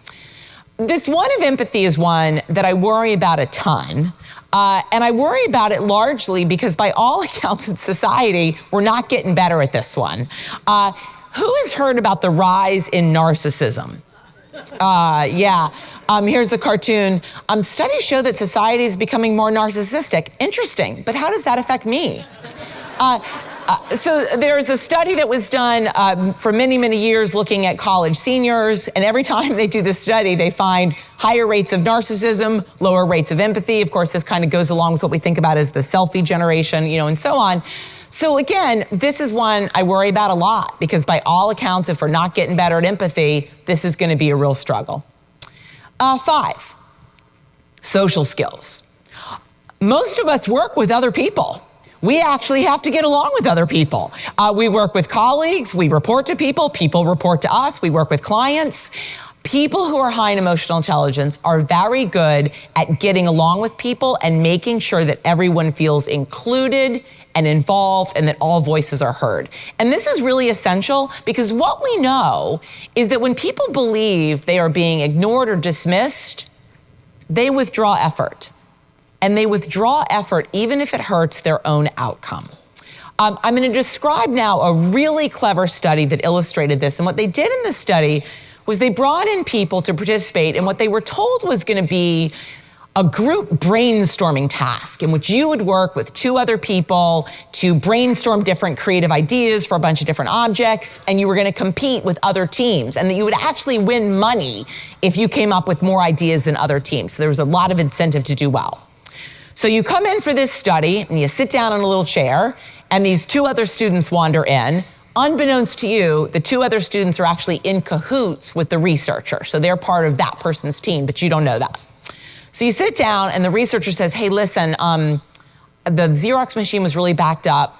This one of empathy is one that I worry about a ton. And I worry about it largely because by all accounts in society, we're not getting better at this one. Who has heard about the rise in narcissism? Here's a cartoon. Studies show that society is becoming more narcissistic. Interesting, but how does that affect me? So there's a study that was done for many, many years looking at college seniors, and every time they do this study, they find higher rates of narcissism, lower rates of empathy. Of course, this kind of goes along with what we think about as the selfie generation, and so on. So again, this is one I worry about a lot because by all accounts, if we're not getting better at empathy, this is going to be a real struggle. 5, social skills. Most of us work with other people. We actually have to get along with other people. We work with colleagues, we report to people, people report to us, we work with clients. People who are high in emotional intelligence are very good at getting along with people and making sure that everyone feels included and involved and that all voices are heard. And this is really essential because what we know is that when people believe they are being ignored or dismissed, they withdraw effort. And they withdraw effort even if it hurts their own outcome. I'm going to describe now a really clever study that illustrated this. And what they did in this study was they brought in people to participate in what they were told was going to be a group brainstorming task in which you would work with 2 other people to brainstorm different creative ideas for a bunch of different objects, and you were going to compete with other teams, and that you would actually win money if you came up with more ideas than other teams. So there was a lot of incentive to do well. So you come in for this study, and you sit down in a little chair, and these 2 other students wander in. Unbeknownst to you, the 2 other students are actually in cahoots with the researcher. So they're part of that person's team, but you don't know that. So you sit down and the researcher says, hey, listen, the Xerox machine was really backed up.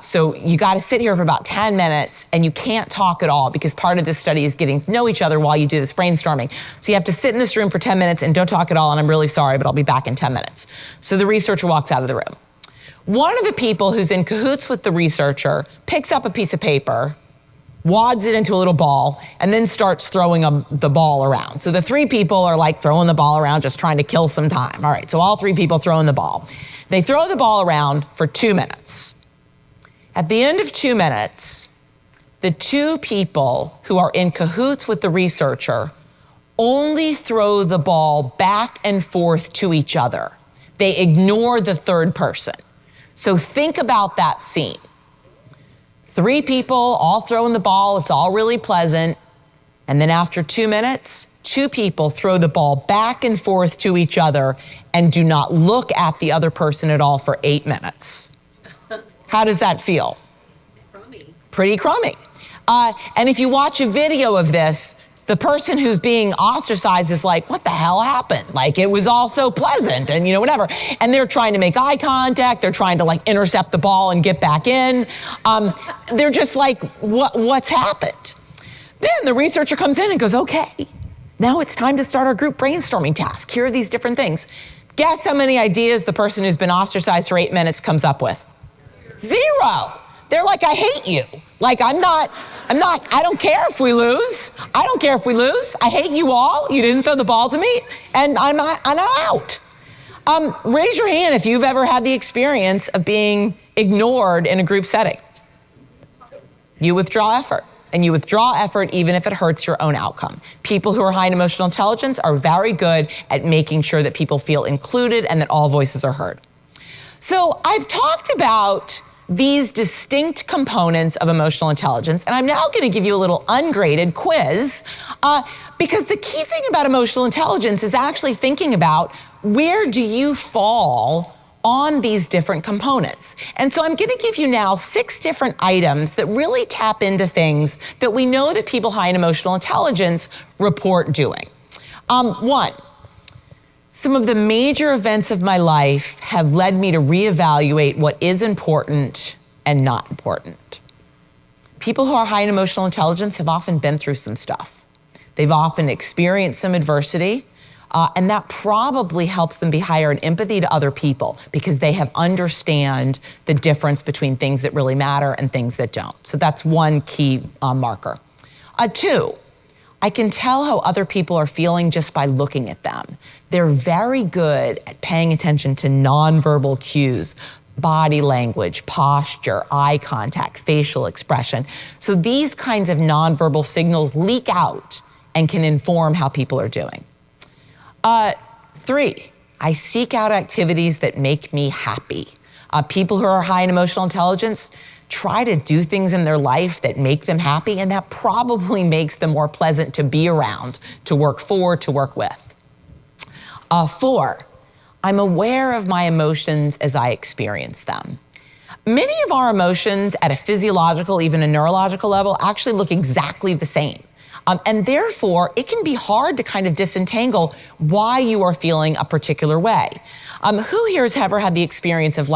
So you got to sit here for about 10 minutes and you can't talk at all because part of this study is getting to know each other while you do this brainstorming. So you have to sit in this room for 10 minutes and don't talk at all. And I'm really sorry, but I'll be back in 10 minutes. So the researcher walks out of the room. One of the people who's in cahoots with the researcher picks up a piece of paper, wads it into a little ball, and then starts throwing the ball around. So the 3 people are like throwing the ball around, just trying to kill some time. All right, so all 3 people throwing the ball. They throw the ball around for 2 minutes. At the end of 2 minutes, the 2 people who are in cahoots with the researcher only throw the ball back and forth to each other. They ignore the 3rd person. So think about that scene. 3 people all throwing the ball, it's all really pleasant. And then after 2 minutes, 2 people throw the ball back and forth to each other and do not look at the other person at all for 8 minutes. How does that feel? Crummy. Pretty crummy. And if you watch a video of this, the person who's being ostracized is like, what the hell happened? Like, it was all so pleasant and, whatever. And they're trying to make eye contact. They're trying to intercept the ball and get back in. They're just like, what's happened? Then the researcher comes in and goes, okay, now it's time to start our group brainstorming task. Here are these different things. Guess how many ideas the person who's been ostracized for 8 minutes comes up with? 0. They're like, I hate you. Like, I don't care if we lose. I don't care if we lose. I hate you all. You didn't throw the ball to me, and I'm out. Raise your hand if you've ever had the experience of being ignored in a group setting. You withdraw effort, and you withdraw effort even if it hurts your own outcome. People who are high in emotional intelligence are very good at making sure that people feel included and that all voices are heard. So I've talked about these distinct components of emotional intelligence, and I'm now going to give you a little ungraded quiz because the key thing about emotional intelligence is actually thinking about where do you fall on these different components. And so I'm going to give you now 6 different items that really tap into things that we know that people high in emotional intelligence report doing. 1, some of the major events of my life have led me to reevaluate what is important and not important. People who are high in emotional intelligence have often been through some stuff. They've often experienced some adversity, and that probably helps them be higher in empathy to other people because they have understand the difference between things that really matter and things that don't. So that's one key marker. 2, I can tell how other people are feeling just by looking at them. They're very good at paying attention to nonverbal cues, body language, posture, eye contact, facial expression. So these kinds of nonverbal signals leak out and can inform how people are doing. 3, I seek out activities that make me happy. People who are high in emotional intelligence try to do things in their life that make them happy, and that probably makes them more pleasant to be around, to work for, to work with. 4, I'm aware of my emotions as I experience them. Many of our emotions at a physiological, even a neurological level, actually look exactly the same. And therefore, it can be hard to kind of disentangle why you are feeling a particular way. Who here has ever had the experience of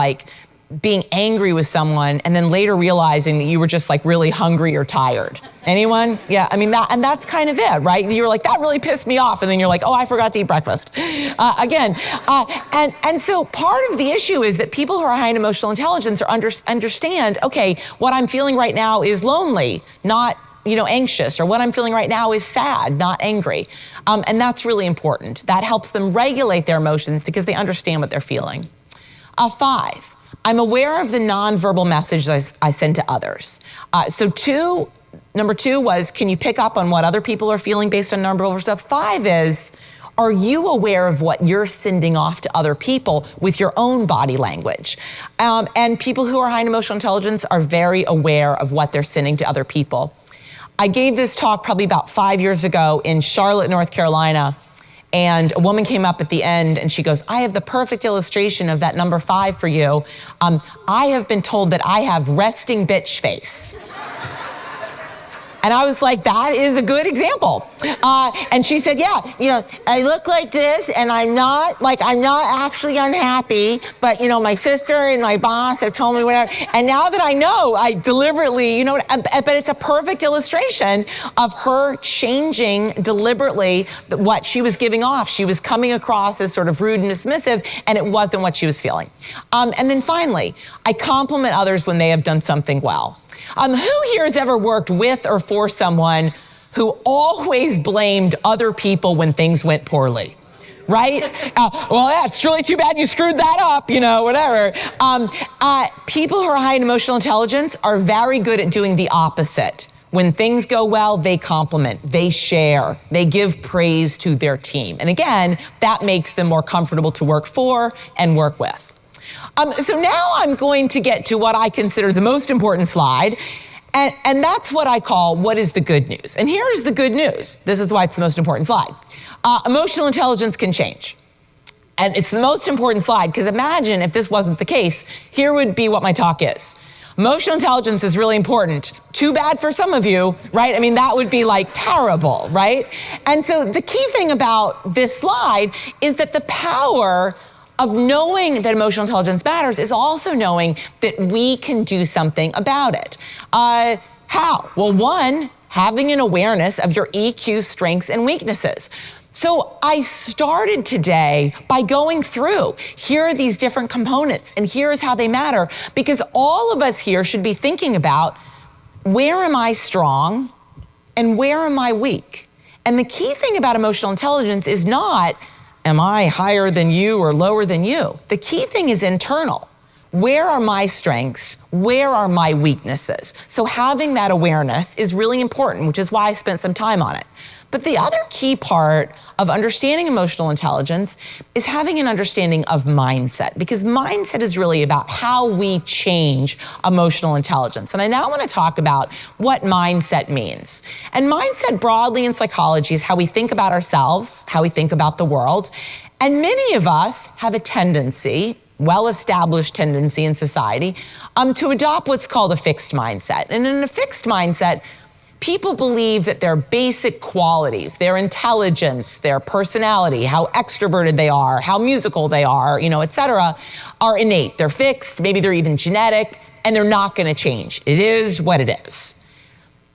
being angry with someone and then later realizing that you were just really hungry or tired? Anyone? Yeah, I mean, that's kind of it, right? You're like, that really pissed me off. And then you're like, oh, I forgot to eat breakfast. And so part of the issue is that people who are high in emotional intelligence understand, okay, what I'm feeling right now is lonely, not anxious, or what I'm feeling right now is sad, not angry. And that's really important. That helps them regulate their emotions because they understand what they're feeling. 5, I'm aware of the nonverbal messages I send to others. Number 2 was, can you pick up on what other people are feeling based on nonverbal stuff? 5 is, Are you aware of what you're sending off to other people with your own body language? And people who are high in emotional intelligence are very aware of what they're sending to other people. I gave this talk probably about 5 years ago in Charlotte, North Carolina, and a woman came up at the end and she goes, I have the perfect illustration of that number 5 for you. I have been told that I have resting bitch face. And I was like, that is a good example. And she said, yeah, I look like this and I'm not actually unhappy, but my sister and my boss have told me whatever. And now that I know, I deliberately, but it's a perfect illustration of her changing deliberately what she was giving off. She was coming across as sort of rude and dismissive, and it wasn't what she was feeling. And then finally, I compliment others when they have done something well. Who here has ever worked with or for someone who always blamed other people when things went poorly? Right? Well, yeah, it's really too bad you screwed that up, whatever. People who are high in emotional intelligence are very good at doing the opposite. When things go well, they compliment, they share, they give praise to their team. And again, that makes them more comfortable to work for and work with. So now I'm going to get to what I consider the most important slide, and that's what I call what is the good news. And here's the good news. This is why it's the most important slide. Emotional intelligence can change. And it's the most important slide because imagine if this wasn't the case, here would be what my talk is. Emotional intelligence is really important. Too bad for some of you, right? I mean, that would be like terrible, right? And so the key thing about this slide is that the power of knowing that emotional intelligence matters is also knowing that we can do something about it. How? Well, one, having an awareness of your EQ strengths and weaknesses. So I started today by going through, here are these different components and here's how they matter, because all of us here should be thinking about where am I strong and where am I weak? And the key thing about emotional intelligence is not, am I higher than you or lower than you? The key thing is internal. Where are my strengths? Where are my weaknesses? So having that awareness is really important, which is why I spent some time on it. But the other key part of understanding emotional intelligence is having an understanding of mindset, because mindset is really about how we change emotional intelligence. And I now want to talk about what mindset means. And mindset broadly in psychology is how we think about ourselves, how we think about the world. And many of us have a tendency, well-established tendency in society, to adopt what's called a fixed mindset. And in a fixed mindset, people believe that their basic qualities, their intelligence, their personality, how extroverted they are, how musical they are, et cetera, are innate. They're fixed, maybe they're even genetic, and they're not going to change. It is what it is.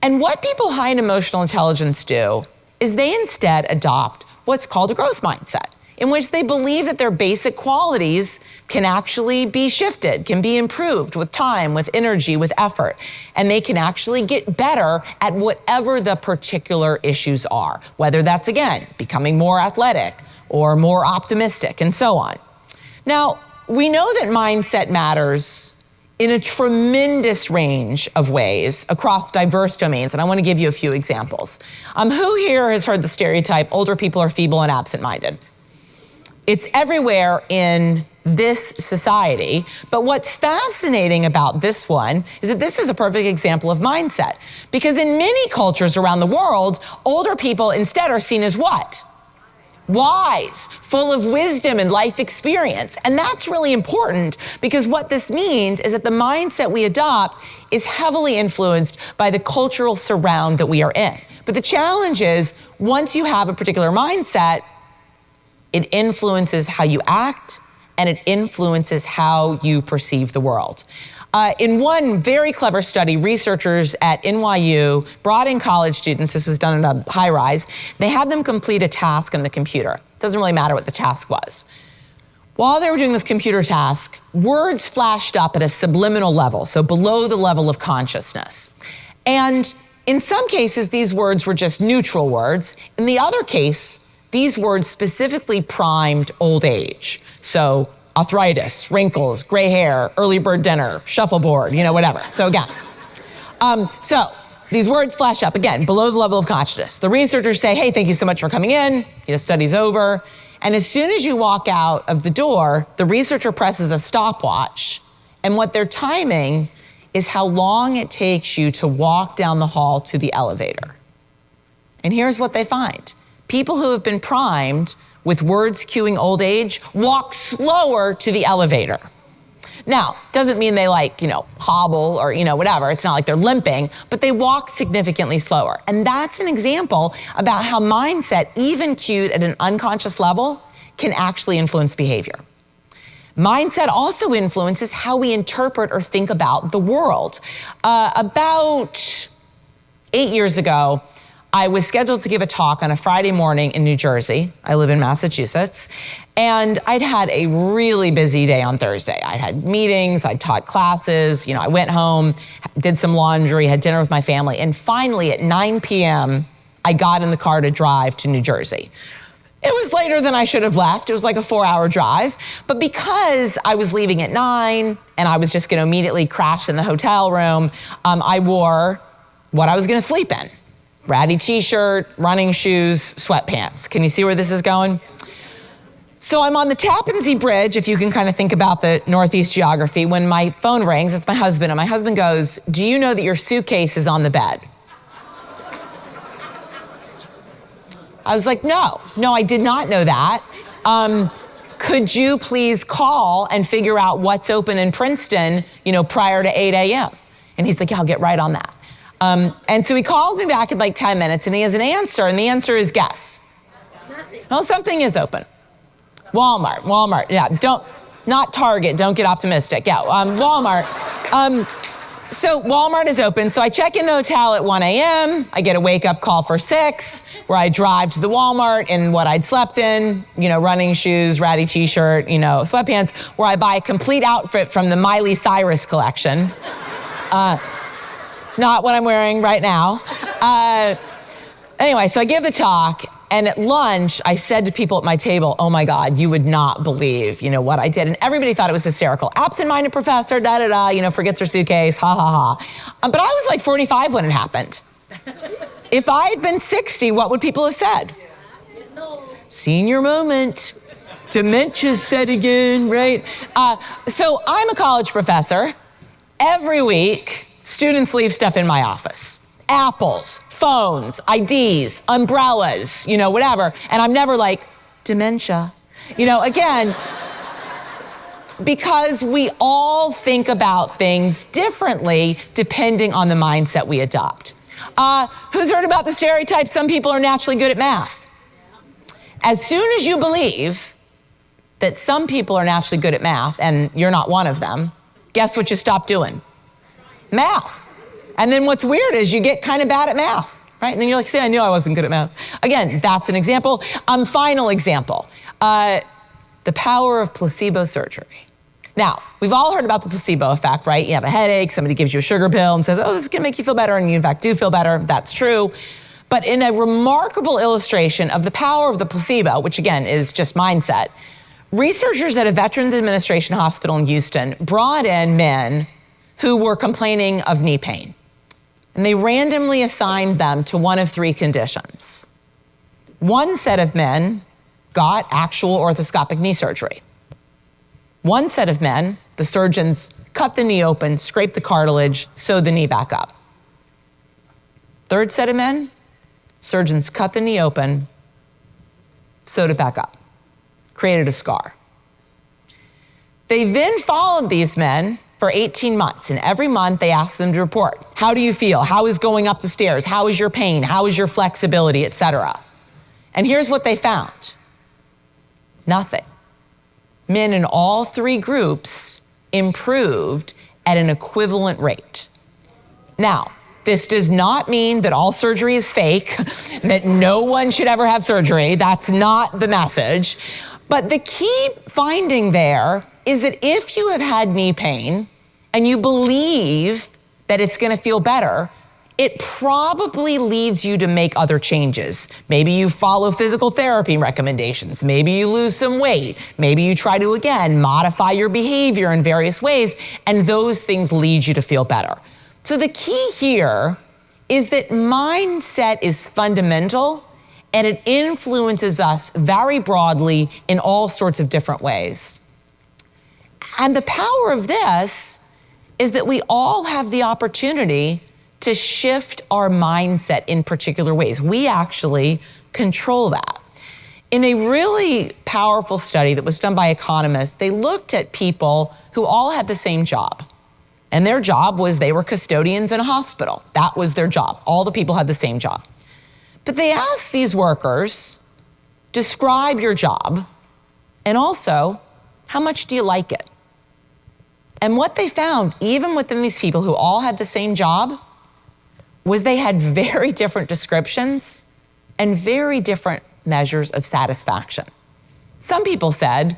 And what people high in emotional intelligence do is they instead adopt what's called a growth mindset, in which they believe that their basic qualities can actually be shifted, can be improved with time, with energy, with effort. And they can actually get better at whatever the particular issues are, whether that's, again, becoming more athletic or more optimistic and so on. Now, we know that mindset matters in a tremendous range of ways across diverse domains, and I want to give you a few examples. Who here has heard the stereotype, older people are feeble and absent-minded? It's everywhere in this society, but what's fascinating about this one is that this is a perfect example of mindset, because in many cultures around the world, older people instead are seen as what? Wise, full of wisdom and life experience. And that's really important, because what this means is that the mindset we adopt is heavily influenced by the cultural surround that we are in. But the challenge is, once you have a particular mindset, it influences how you act, and it influences how you perceive the world. In one very clever study, researchers at NYU brought in college students. This was done in a high rise. They had them complete a task on the computer. It doesn't really matter what the task was. While they were doing this computer task, words flashed up at a subliminal level, so below the level of consciousness. And in some cases, these words were just neutral words. In the other case, these words specifically primed old age. So arthritis, wrinkles, gray hair, early bird dinner, shuffleboard, whatever. So again, so these words flash up again, below the level of consciousness. The researchers say, hey, thank you so much for coming in. Study's over. And as soon as you walk out of the door, the researcher presses a stopwatch. And what they're timing is how long it takes you to walk down the hall to the elevator. And here's what they find. People who have been primed with words cueing old age walk slower to the elevator. Now, doesn't mean they hobble or, whatever. It's not like they're limping, but they walk significantly slower. And that's an example about how mindset, even cued at an unconscious level, can actually influence behavior. Mindset also influences how we interpret or think about the world. About 8 years ago, I was scheduled to give a talk on a Friday morning in New Jersey. I live in Massachusetts. And I'd had a really busy day on Thursday. I'd had meetings, I'd taught classes, I went home, did some laundry, had dinner with my family. And finally at 9 p.m., I got in the car to drive to New Jersey. It was later than I should have left. It was like a 4-hour drive. But because I was leaving at 9 and I was just going to immediately crash in the hotel room, I wore what I was going to sleep in. Ratty t-shirt, running shoes, sweatpants. Can you see where this is going? So I'm on the Tappan Zee Bridge, if you can kind of think about the Northeast geography, when my phone rings. It's my husband, and my husband goes, do you know that your suitcase is on the bed? I was like, no, I did not know that. Could you please call and figure out what's open in Princeton, prior to 8 a.m.? And he's like, yeah, I'll get right on that. And so he calls me back in like 10 minutes and he has an answer, and the answer is guess. No, something is open. Walmart, yeah, not Target, don't get optimistic. Yeah, Walmart. So Walmart is open, so I check in the hotel at 1 a.m., I get a wake-up call for 6, where I drive to the Walmart in what I'd slept in, running shoes, ratty t-shirt, sweatpants, where I buy a complete outfit from the Miley Cyrus collection. It's not what I'm wearing right now. Anyway, so I give the talk, and at lunch, I said to people at my table, oh my God, you would not believe, what I did. And everybody thought it was hysterical. Absent-minded professor, forgets her suitcase, ha, ha, ha. But I was like 45 when it happened. If I had been 60, what would people have said? Senior moment. Dementia set again, right? So I'm a college professor. Every week, students leave stuff in my office. Apples, phones, IDs, umbrellas, whatever. And I'm never like, dementia. Again, because we all think about things differently depending on the mindset we adopt. Who's heard about the stereotype, some people are naturally good at math? As soon as you believe that some people are naturally good at math and you're not one of them, guess what you stop doing? Math. And then what's weird is you get kind of bad at math, right? And then you're like, see, I knew I wasn't good at math. Again, that's an example. Final example, the power of placebo surgery. Now, we've all heard about the placebo effect, right? You have a headache, somebody gives you a sugar pill and says, oh, this is gonna make you feel better, and you in fact do feel better, that's true. But in a remarkable illustration of the power of the placebo, which again is just mindset, researchers at a Veterans Administration hospital in Houston brought in men who were complaining of knee pain. And they randomly assigned them to one of 3 conditions. One set of men got actual orthoscopic knee surgery. One set of men, the surgeons cut the knee open, scraped the cartilage, sewed the knee back up. Third set of men, surgeons cut the knee open, sewed it back up, created a scar. They then followed these men for 18 months, and every month they asked them to report. How do you feel? How is going up the stairs? How is your pain? How is your flexibility, et cetera? And here's what they found. Nothing. Men in all 3 groups improved at an equivalent rate. Now, this does not mean that all surgery is fake, that no one should ever have surgery. That's not the message. But the key finding there is that if you have had knee pain and you believe that it's gonna feel better, it probably leads you to make other changes. Maybe you follow physical therapy recommendations. Maybe you lose some weight. Maybe you try to, again, modify your behavior in various ways, and those things lead you to feel better. So the key here is that mindset is fundamental and it influences us very broadly in all sorts of different ways. And the power of this is that we all have the opportunity to shift our mindset in particular ways. We actually control that. In a really powerful study that was done by economists, they looked at people who all had the same job. And their job was they were custodians in a hospital. That was their job. All the people had the same job. But they asked these workers, describe your job, and also, how much do you like it? And what they found, even within these people who all had the same job, was they had very different descriptions and very different measures of satisfaction. Some people said,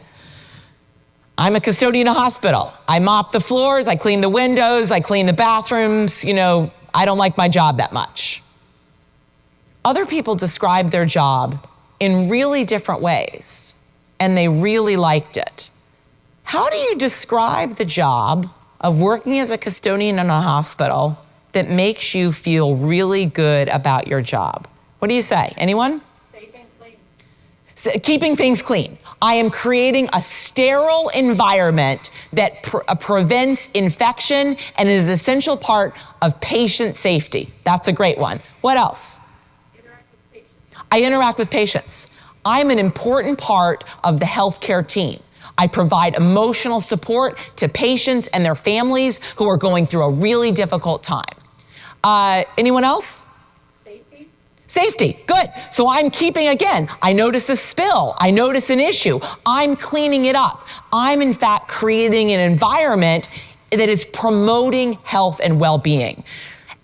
I'm a custodian in a hospital. I mop the floors, I clean the windows, I clean the bathrooms, I don't like my job that much. Other people described their job in really different ways, and they really liked it. How do you describe the job of working as a custodian in a hospital that makes you feel really good about your job? What do you say? Anyone? Safe and clean. So, keeping things clean. I am creating a sterile environment that prevents infection and is an essential part of patient safety. That's a great one. What else? I interact with patients. I'm an important part of the healthcare team. I provide emotional support to patients and their families who are going through a really difficult time. Anyone else? Safety. Safety, good. So I'm keeping, again, I notice a spill, I notice an issue, I'm cleaning it up. I'm in fact creating an environment that is promoting health and well-being.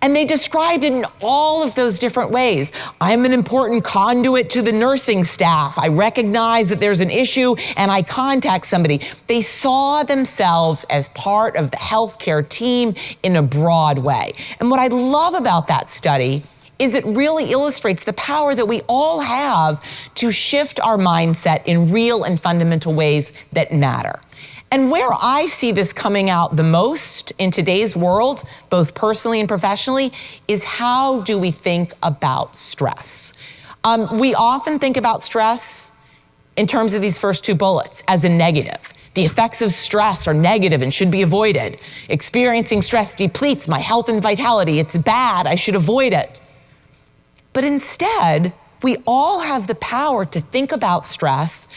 And they described it in all of those different ways. I'm an important conduit to the nursing staff. I recognize that there's an issue and I contact somebody. They saw themselves as part of the healthcare team in a broad way. And what I love about that study is it really illustrates the power that we all have to shift our mindset in real and fundamental ways that matter. And where I see this coming out the most in today's world, both personally and professionally, is how do we think about stress? We often think about stress in terms of these first two bullets as a negative. The effects of stress are negative and should be avoided. Experiencing stress depletes my health and vitality. It's bad, I should avoid it. But instead, we all have the power to think about stress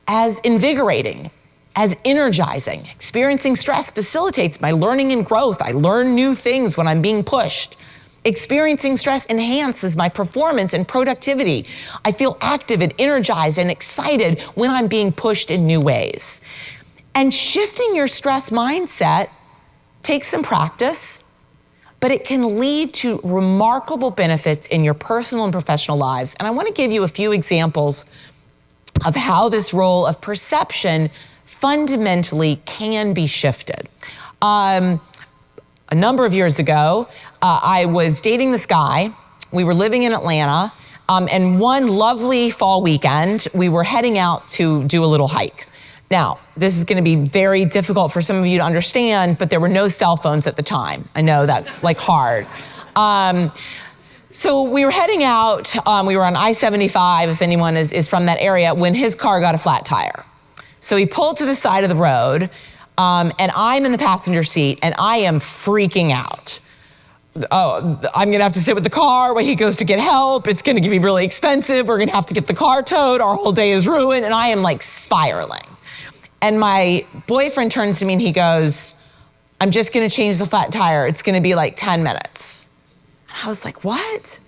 as invigorating, as energizing. Experiencing stress facilitates my learning and growth. I learn new things when I'm being pushed. Experiencing stress enhances my performance and productivity. I feel active and energized and excited when I'm being pushed in new ways. And shifting your stress mindset takes some practice, but it can lead to remarkable benefits in your personal and professional lives. And I want to give you a few examples of how this role of perception fundamentally can be shifted. A number of years ago, I was dating this guy. We were living in Atlanta, and one lovely fall weekend, we were heading out to do a little hike. Now, this is going to be very difficult for some of you to understand, but there were no cell phones at the time. I know that's like hard. So we were heading out, we were on I-75, if anyone is from that area, when his car got a flat tire. So he pulled to the side of the road, and I'm in the passenger seat, and I am freaking out. Oh, I'm gonna have to sit with the car while he goes to get help. It's gonna be really expensive. We're gonna have to get the car towed. Our whole day is ruined, and I am like spiraling. And my boyfriend turns to me and he goes, I'm just gonna change the flat tire. It's gonna be like 10 minutes. And I was like, what?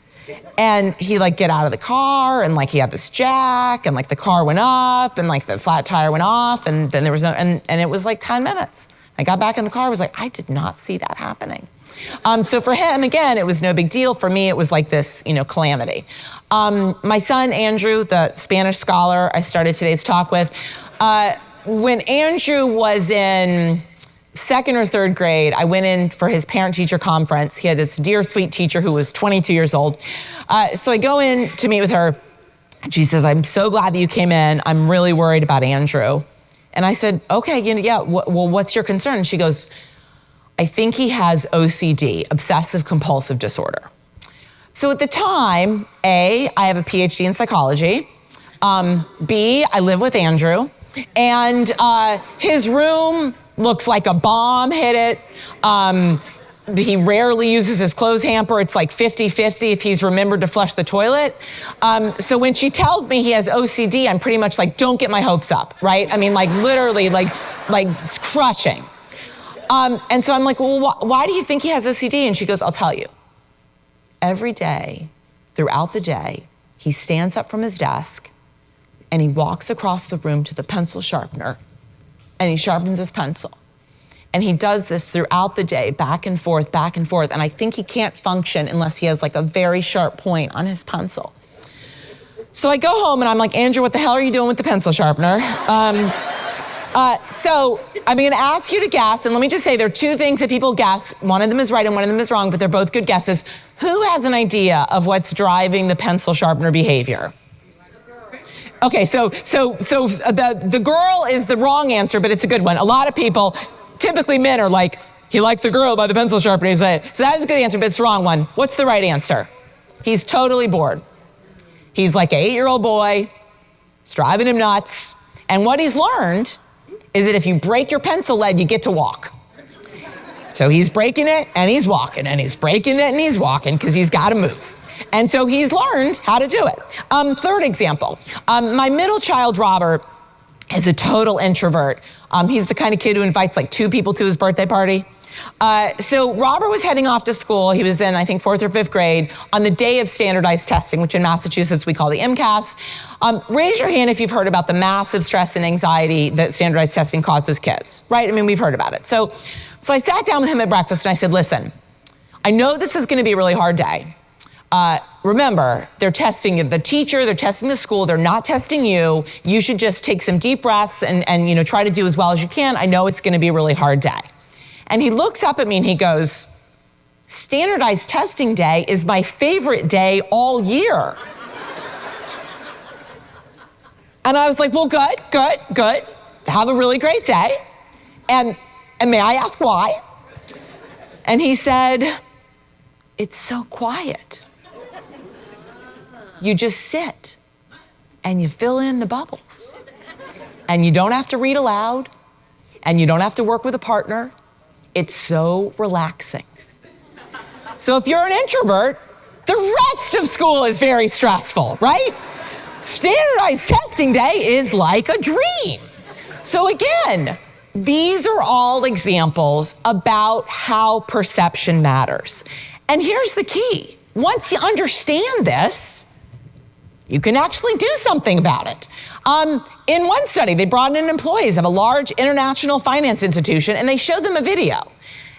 And he get out of the car and he had this jack and the car went up and the flat tire went off and then there was no, and it was 10 minutes. I got back in the car, I was I did not see that happening. So for him, again, it was no big deal. For me, it was this, calamity. My son, Andrew, the Spanish scholar I started today's talk with, when Andrew was in second or third grade, I went in for his parent-teacher conference. He had this dear, sweet teacher who was 22 years old. So I go in to meet with her, and she says, I'm so glad that you came in. I'm really worried about Andrew. And I said, okay, yeah, well, what's your concern? And she goes, I think he has OCD, obsessive compulsive disorder. So at the time, A, I have a PhD in psychology. B, I live with Andrew. And his room looks like a bomb hit it. He rarely uses his clothes hamper. It's like 50-50 if he's remembered to flush the toilet. So when she tells me he has OCD, I'm pretty much like, don't get my hopes up, right? I mean, like literally, like it's crushing. And so I'm like, well, why do you think he has OCD? And she goes, I'll tell you. Every day, throughout the day, he stands up from his desk and he walks across the room to the pencil sharpener and he sharpens his pencil. And he does this throughout the day, back and forth, back and forth. And I think he can't function unless he has like a very sharp point on his pencil. So I go home and I'm like, Andrew, what the hell are you doing with the pencil sharpener? So I'm gonna ask you to guess, and let me just say there are two things that people guess. One of them is right and one of them is wrong, but they're both good guesses. Who has an idea of what's driving the pencil sharpener behavior? Okay, so the girl is the wrong answer, but it's a good one. A lot of people, typically men, are like, he likes a girl by the pencil sharpener. So that is a good answer, but it's the wrong one. What's the right answer? He's totally bored. He's like an 8-year-old boy. It's driving him nuts. And what he's learned is that if you break your pencil lead, you get to walk. So he's breaking it and he's walking, and he's breaking it and he's walking because he's got to move. And so he's learned how to do it. Third example, my middle child, Robert, is a total introvert. He's the kind of kid who invites like 2 people to his birthday party. So Robert was heading off to school. He was in, I think, 4th or 5th grade on the day of standardized testing, which in Massachusetts we call the MCAS. Raise your hand if you've heard about the massive stress and anxiety that standardized testing causes kids, right? I mean, we've heard about it. So I sat down with him at breakfast and I said, listen, I know this is going to be a really hard day. Remember, they're testing the teacher, they're testing the school, they're not testing you. You should just take some deep breaths and try to do as well as you can. I know it's going to be a really hard day. And he looks up at me and he goes, standardized testing day is my favorite day all year. And I was like, well, good. Have a really great day. And may I ask why? And he said, it's so quiet. You just sit and you fill in the bubbles. And you don't have to read aloud and you don't have to work with a partner. It's so relaxing. So if you're an introvert, the rest of school is very stressful, right? Standardized testing day is like a dream. So again, these are all examples about how perception matters. And here's the key. Once you understand this, you can actually do something about it. In one study, they brought in employees of a large international finance institution and they showed them a video.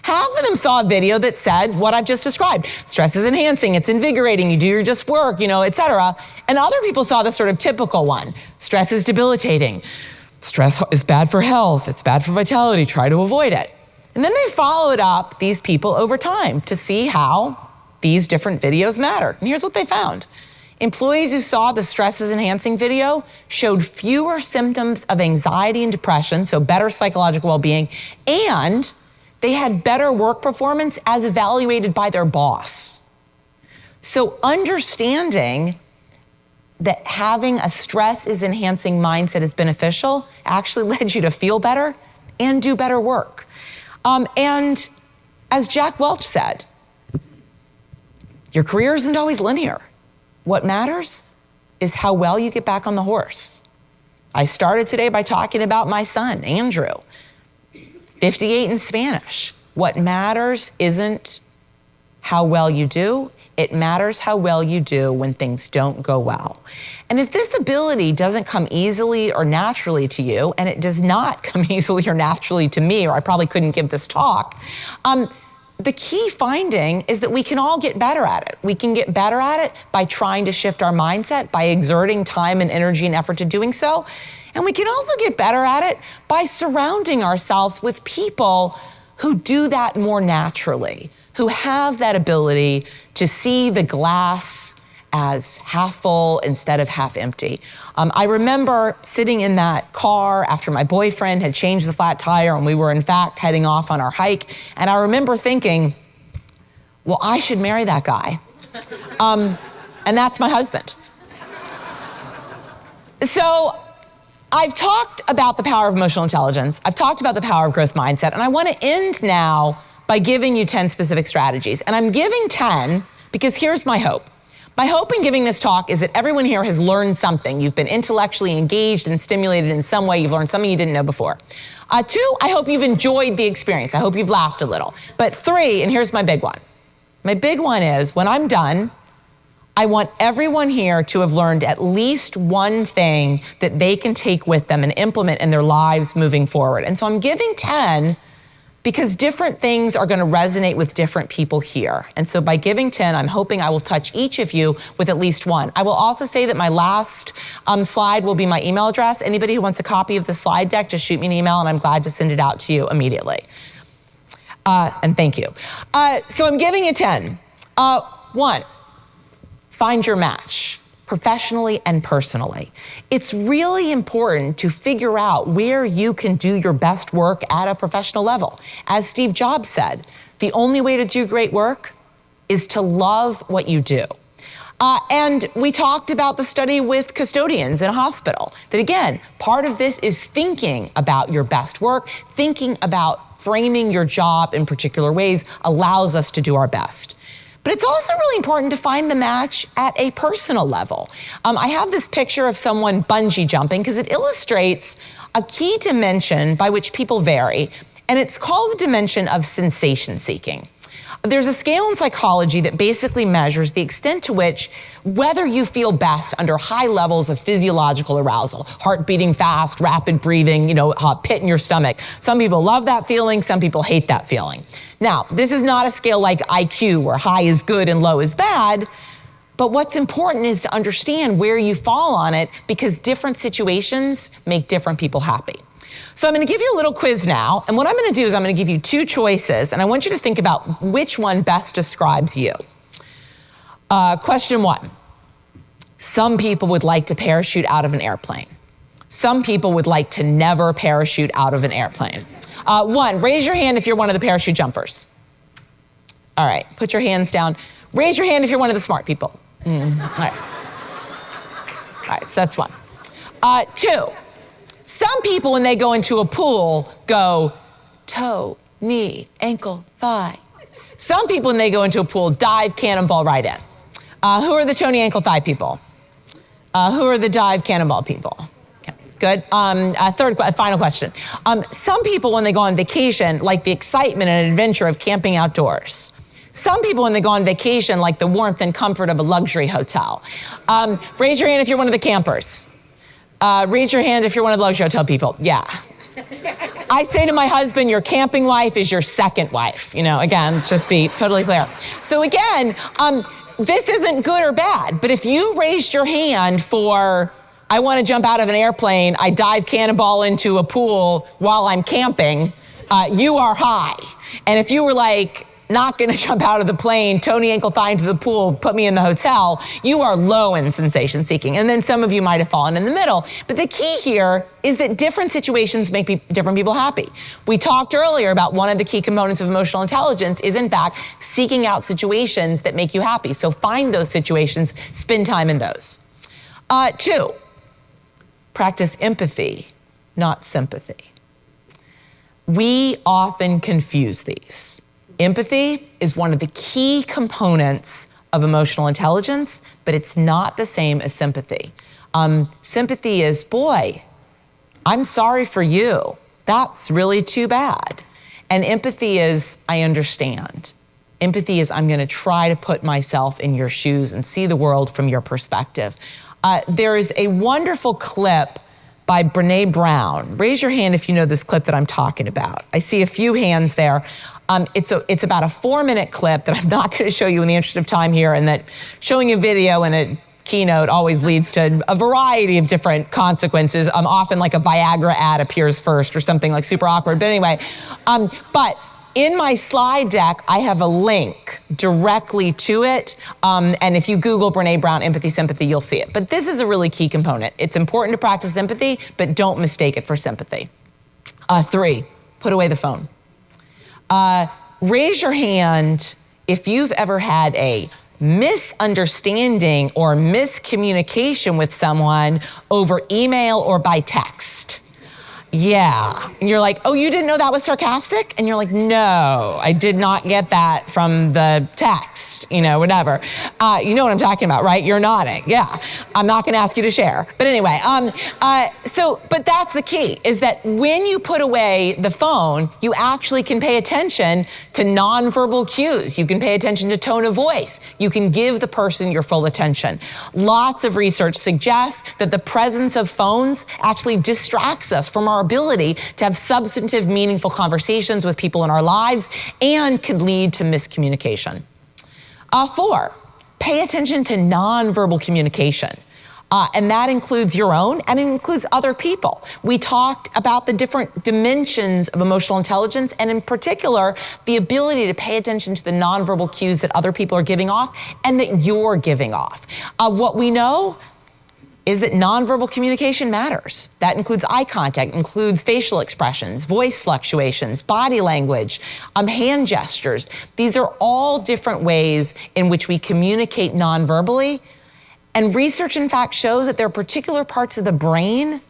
Half of them saw a video that said what I've just described. Stress is enhancing, it's invigorating, you do your just work, et cetera. And other people saw the sort of typical one. Stress is debilitating. Stress is bad for health, it's bad for vitality, try to avoid it. And then they followed up these people over time to see how these different videos matter. And here's what they found. Employees who saw the stress is enhancing video showed fewer symptoms of anxiety and depression, so better psychological well-being, and they had better work performance as evaluated by their boss. So understanding that having a stress is enhancing mindset is beneficial actually led you to feel better and do better work. And as Jack Welch said, your career isn't always linear. What matters is how well you get back on the horse. I started today by talking about my son, Andrew, 58 in Spanish. What matters isn't how well you do, it matters how well you do when things don't go well. And if this ability doesn't come easily or naturally to you, and it does not come easily or naturally to me, or I probably couldn't give this talk, the key finding is that we can all get better at it. We can get better at it by trying to shift our mindset, by exerting time and energy and effort to doing so. And we can also get better at it by surrounding ourselves with people who do that more naturally, who have that ability to see the glass as half full instead of half empty. I remember sitting in that car after my boyfriend had changed the flat tire and we were in fact heading off on our hike. And I remember thinking, well, I should marry that guy. And that's my husband. So I've talked about the power of emotional intelligence. I've talked about the power of growth mindset. And I want to end now by giving you 10 specific strategies. And I'm giving 10 because here's my hope. My hope in giving this talk is that everyone here has learned something. You've been intellectually engaged and stimulated in some way. You've learned something you didn't know before. 2, I hope you've enjoyed the experience. I hope you've laughed a little. But 3, and here's my big one. My big one is when I'm done, I want everyone here to have learned at least one thing that they can take with them and implement in their lives moving forward. And so I'm giving 10 because different things are going to resonate with different people here. And so by giving 10, I'm hoping I will touch each of you with at least one. I will also say that my last slide will be my email address. Anybody who wants a copy of the slide deck, just shoot me an email and I'm glad to send it out to you immediately. And thank you. So I'm giving you 10. 1, find your match. Professionally and personally. It's really important to figure out where you can do your best work at a professional level. As Steve Jobs said, the only way to do great work is to love what you do. And we talked about the study with custodians in a hospital, that again, part of this is thinking about your best work, thinking about framing your job in particular ways allows us to do our best. But it's also really important to find the match at a personal level. I have this picture of someone bungee jumping because it illustrates a key dimension by which people vary, and it's called the dimension of sensation seeking. There's a scale in psychology that basically measures the extent to which whether you feel best under high levels of physiological arousal, heart beating fast, rapid breathing, pit in your stomach. Some people love that feeling, some people hate that feeling. Now, this is not a scale like IQ where high is good and low is bad, but what's important is to understand where you fall on it because different situations make different people happy. So I'm going to give you a little quiz now, and what I'm going to do is I'm going to give you 2 choices, and I want you to think about which one best describes you. Question 1. Some people would like to parachute out of an airplane. Some people would like to never parachute out of an airplane. 1, raise your hand if you're one of the parachute jumpers. All right, put your hands down. Raise your hand if you're one of the smart people. All right, so that's 1. 2. Some people, when they go into a pool, go toe, knee, ankle, thigh. Some people, when they go into a pool, dive, cannonball right in. Who are the toe, knee, ankle, thigh people? Who are the dive, cannonball people? Okay, good. Final question. Some people, when they go on vacation, like the excitement and adventure of camping outdoors. Some people, when they go on vacation, like the warmth and comfort of a luxury hotel. Raise your hand if you're one of the campers. Raise your hand if you're one of the luxury hotel people. Yeah. I say to my husband, your camping wife is your second wife. Again, just be totally clear. So again, this isn't good or bad, but if you raised your hand for, I want to jump out of an airplane, I dive cannonball into a pool while I'm camping, you are high. And if you were like, not going to jump out of the plane, toe, knee, ankle, thigh into the pool, put me in the hotel, you are low in sensation seeking. And then some of you might have fallen in the middle. But the key here is that different situations make different people happy. We talked earlier about one of the key components of emotional intelligence is in fact seeking out situations that make you happy. So find those situations, spend time in those. 2, practice empathy, not sympathy. We often confuse these. Empathy is one of the key components of emotional intelligence, but it's not the same as sympathy. Sympathy is, boy, I'm sorry for you. That's really too bad. And empathy is, I understand. Empathy is, I'm going to try to put myself in your shoes and see the world from your perspective. There is a wonderful clip by Brené Brown. Raise your hand if you know this clip that I'm talking about. I see a few hands there. It's about a 4-minute clip that I'm not going to show you in the interest of time here, and that showing a video in a keynote always leads to a variety of different consequences. Often like a Viagra ad appears first or something like super awkward. But anyway, but in my slide deck, I have a link directly to it. And if you Google Brené Brown, empathy, sympathy, you'll see it. But this is a really key component. It's important to practice empathy, but don't mistake it for sympathy. 3, put away the phone. Raise your hand if you've ever had a misunderstanding or miscommunication with someone over email or by text. Yeah. And you're like, oh, you didn't know that was sarcastic? And you're like, no, I did not get that from the text, whatever. You know what I'm talking about, right? You're nodding. Yeah. I'm not going to ask you to share. But anyway, but that's the key, is that when you put away the phone, you actually can pay attention to nonverbal cues. You can pay attention to tone of voice. You can give the person your full attention. Lots of research suggests that the presence of phones actually distracts us from our ability to have substantive, meaningful conversations with people in our lives and could lead to miscommunication. 4, pay attention to nonverbal communication. And that includes your own and it includes other people. We talked about the different dimensions of emotional intelligence and in particular, the ability to pay attention to the nonverbal cues that other people are giving off and that you're giving off. What we know is that nonverbal communication matters. That includes eye contact, includes facial expressions, voice fluctuations, body language, hand gestures. These are all different ways in which we communicate nonverbally. And research, in fact, shows that there are particular parts of the brain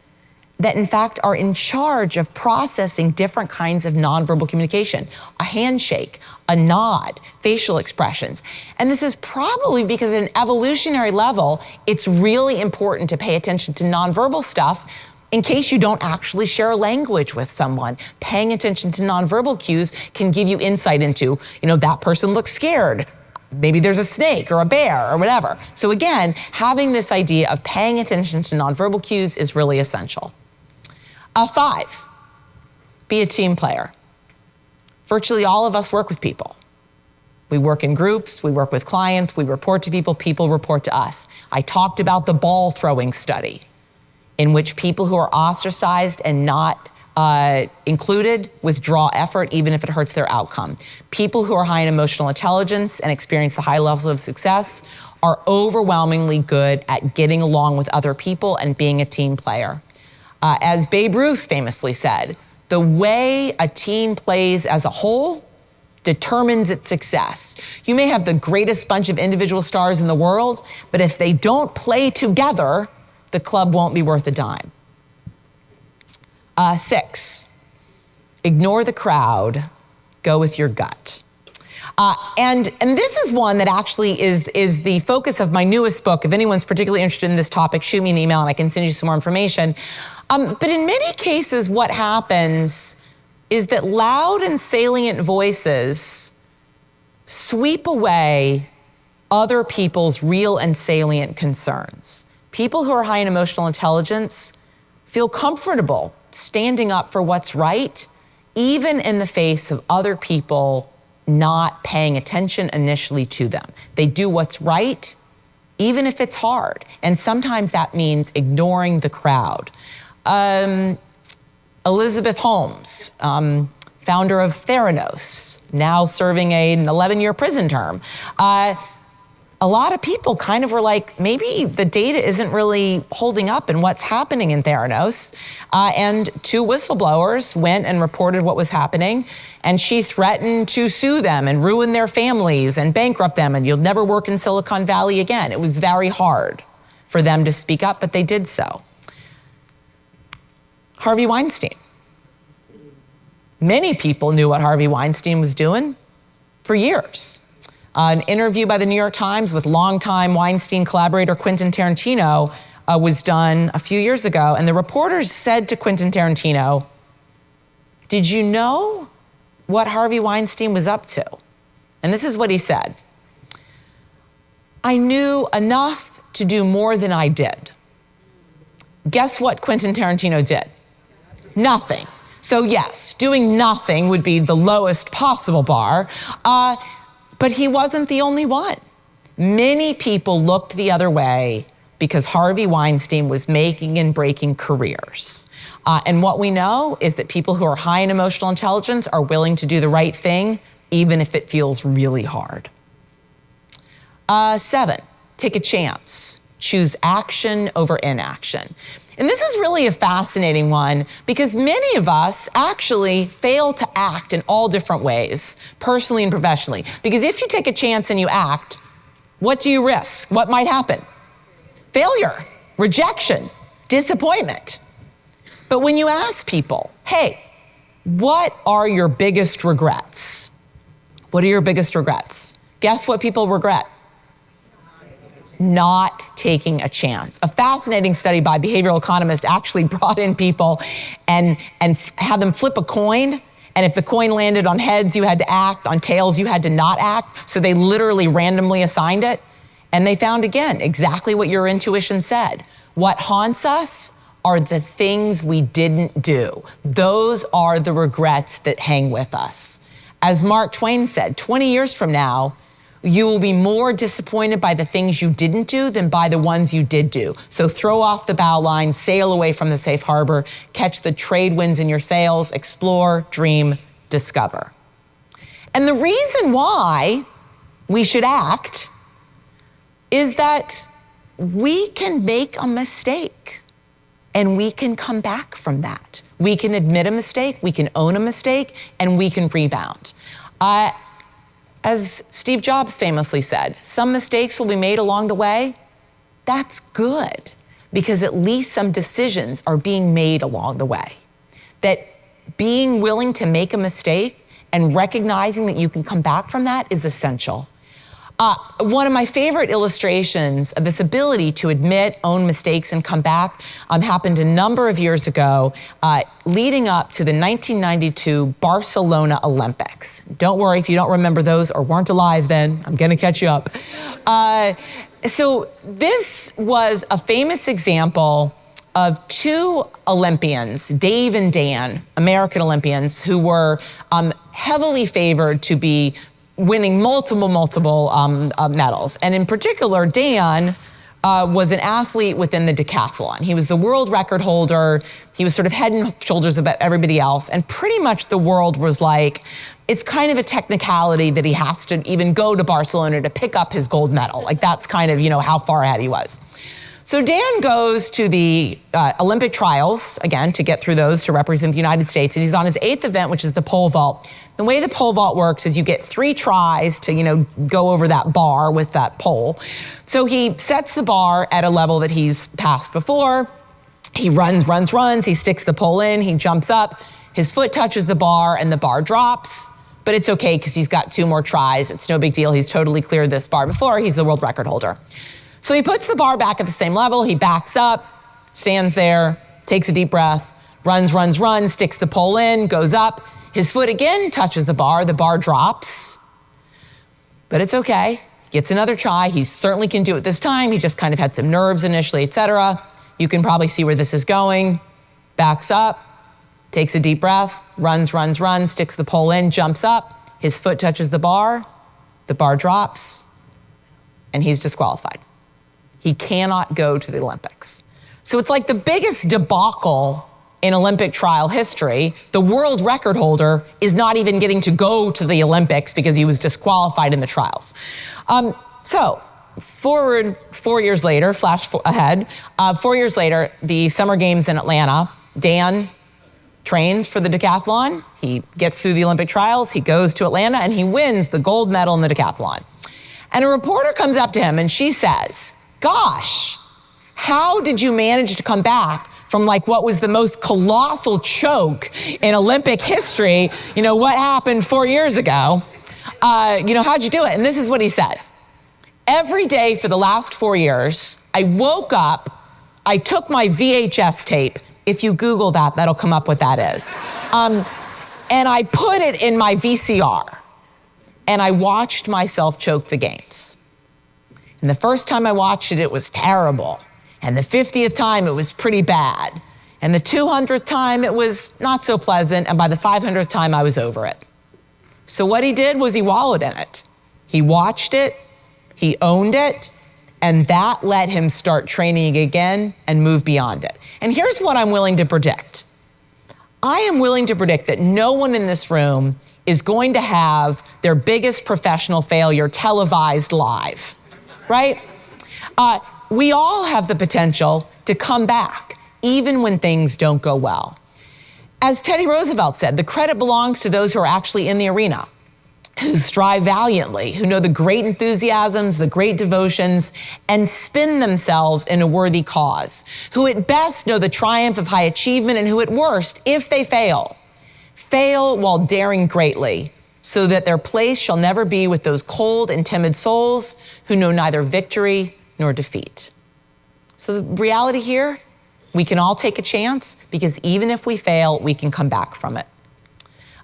that, in fact, are in charge of processing different kinds of nonverbal communication. A handshake, a nod, facial expressions. And this is probably because at an evolutionary level, it's really important to pay attention to nonverbal stuff in case you don't actually share a language with someone. Paying attention to nonverbal cues can give you insight into, that person looks scared. Maybe there's a snake or a bear or whatever. So again, having this idea of paying attention to nonverbal cues is really essential. 5, be a team player. Virtually all of us work with people. We work in groups, we work with clients, we report to people, people report to us. I talked about the ball throwing study in which people who are ostracized and not included withdraw effort even if it hurts their outcome. People who are high in emotional intelligence and experience the high levels of success are overwhelmingly good at getting along with other people and being a team player. As Babe Ruth famously said, the way a team plays as a whole determines its success. You may have the greatest bunch of individual stars in the world, but if they don't play together, the club won't be worth a dime. 6, ignore the crowd, go with your gut. And this is one that actually is the focus of my newest book. If anyone's particularly interested in this topic, shoot me an email and I can send you some more information. But in many cases, what happens is that loud and salient voices sweep away other people's real and salient concerns. People who are high in emotional intelligence feel comfortable standing up for what's right, even in the face of other people not paying attention initially to them. They do what's right, even if it's hard. And sometimes that means ignoring the crowd. Elizabeth Holmes, founder of Theranos, now serving an 11-year prison term. A lot of people kind of were like, maybe the data isn't really holding up in what's happening in Theranos. And 2 whistleblowers went and reported what was happening, and she threatened to sue them and ruin their families and bankrupt them, and you'll never work in Silicon Valley again. It was very hard for them to speak up, but they did so. Harvey Weinstein. Many people knew what Harvey Weinstein was doing for years. An interview by the New York Times with longtime Weinstein collaborator Quentin Tarantino was done a few years ago, and the reporters said to Quentin Tarantino, "Did you know what Harvey Weinstein was up to?" And this is what he said: "I knew enough to do more than I did." Guess what Quentin Tarantino did? Nothing. So yes, doing nothing would be the lowest possible bar, but he wasn't the only one. Many people looked the other way because Harvey Weinstein was making and breaking careers. And what we know is that people who are high in emotional intelligence are willing to do the right thing, even if it feels really hard. 7, take a chance. Choose action over inaction. And this is really a fascinating one because many of us actually fail to act in all different ways, personally and professionally. Because if you take a chance and you act, What do you risk? What might happen? Failure, rejection, disappointment. But when you ask people, hey, what are your biggest regrets? What are your biggest regrets? Guess what people regret? Not taking a chance. A fascinating study by a behavioral economist actually brought in people and had them flip a coin. And if the coin landed on heads, you had to act. On tails, you had to not act. So they literally randomly assigned it. And they found, again, exactly what your intuition said. What haunts us are the things we didn't do. Those are the regrets that hang with us. As Mark Twain said, 20 years from now, you will be more disappointed by the things you didn't do than by the ones you did do. So throw off the bow line, sail away from the safe harbor, catch the trade winds in your sails, explore, dream, discover. And the reason why we should act is that we can make a mistake and we can come back from that. We can admit a mistake, we can own a mistake, and we can rebound. As Steve Jobs famously said, some mistakes will be made along the way. That's good, because at least some decisions are being made along the way. That being willing to make a mistake and recognizing that you can come back from that is essential. One of my favorite illustrations of this ability to admit, own mistakes, and come back happened a number of years ago, leading up to the 1992 Barcelona Olympics. Don't worry if you don't remember those or weren't alive then, I'm gonna catch you up. So this was a famous example of two Olympians, Dave and Dan, American Olympians, who were heavily favored to be winning multiple medals. And in particular, Dan was an athlete within the decathlon. He was the world record holder. He was sort of head and shoulders above everybody else. And pretty much the world was like, it's kind of a technicality that he has to even go to Barcelona to pick up his gold medal. Like that's kind of, how far ahead he was. So Dan goes to the Olympic trials, again, to get through those to represent the United States. And he's on his 8th event, which is the pole vault. The way the pole vault works is you get 3 tries to, go over that bar with that pole. So he sets the bar at a level that he's passed before. He runs. He sticks the pole in. He jumps up. His foot touches the bar and the bar drops. But it's okay because he's got 2 more tries. It's no big deal. He's totally cleared this bar before. He's the world record holder. So he puts the bar back at the same level. He backs up, stands there, takes a deep breath, runs, sticks the pole in, goes up. His foot again touches the bar drops, but it's okay. Gets another try. He certainly can do it this time. He just kind of had some nerves initially, etc. You can probably see where this is going. Backs up, takes a deep breath, runs, sticks the pole in, jumps up. His foot touches the bar drops, and he's disqualified. He cannot go to the Olympics. So it's like the biggest debacle in Olympic trial history. The world record holder is not even getting to go to the Olympics because he was disqualified in the trials. So forward 4 years later, flash ahead, 4 years later, the Summer Games in Atlanta, Dan trains for the decathlon. He gets through the Olympic trials, he goes to Atlanta, and he wins the gold medal in the decathlon. And a reporter comes up to him and she says, gosh, how did you manage to come back from what was the most colossal choke in Olympic history? What happened 4 years ago? How'd you do it? And this is what he said. Every day for the last 4 years, I woke up, I took my VHS tape. If you Google that, that'll come up what that is. And I put it in my VCR and I watched myself choke the games. And the first time I watched it, it was terrible. And the 50th time, it was pretty bad. And the 200th time, it was not so pleasant. And by the 500th time, I was over it. So what he did was he wallowed in it. He watched it, he owned it, and that let him start training again and move beyond it. And here's what I'm willing to predict. I am willing to predict that no one in this room is going to have their biggest professional failure televised live. Right? We all have the potential to come back, even when things don't go well. As Teddy Roosevelt said, the credit belongs to those who are actually in the arena. who strive valiantly, who know the great enthusiasms, the great devotions, and spin themselves in a worthy cause, who at best know the triumph of high achievement, and who at worst, if they fail while daring greatly, so that their place shall never be with those cold and timid souls who know neither victory nor defeat. So the reality here, we can all take a chance, because even if we fail, we can come back from it.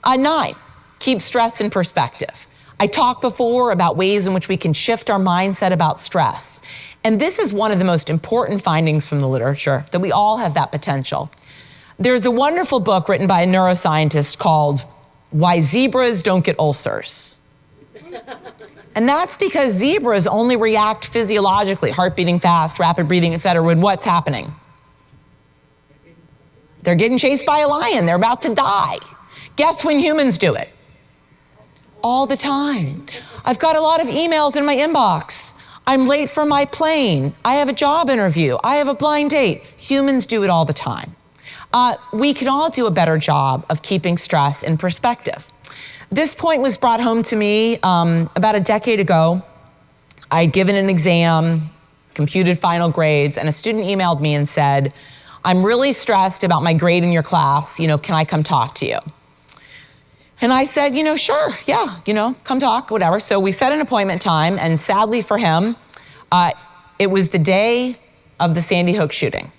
9, keep stress in perspective. I talked before about ways in which we can shift our mindset about stress. And this is one of the most important findings from the literature, that we all have that potential. There's a wonderful book written by a neuroscientist called Why Zebras Don't Get Ulcers. And that's because zebras only react physiologically, heart beating fast, rapid breathing, et cetera, when what's happening? They're getting chased by a lion. They're about to die. Guess when humans do it? All the time. I've got a lot of emails in my inbox. I'm late for my plane. I have a job interview. I have a blind date. Humans do it all the time. We can all do a better job of keeping stress in perspective. This point was brought home to me about a decade ago. I'd given an exam, computed final grades, and a student emailed me and said, I'm really stressed about my grade in your class. Can I come talk to you? And I said, sure, yeah, come talk, whatever. So we set an appointment time, and sadly for him, it was the day of the Sandy Hook shooting.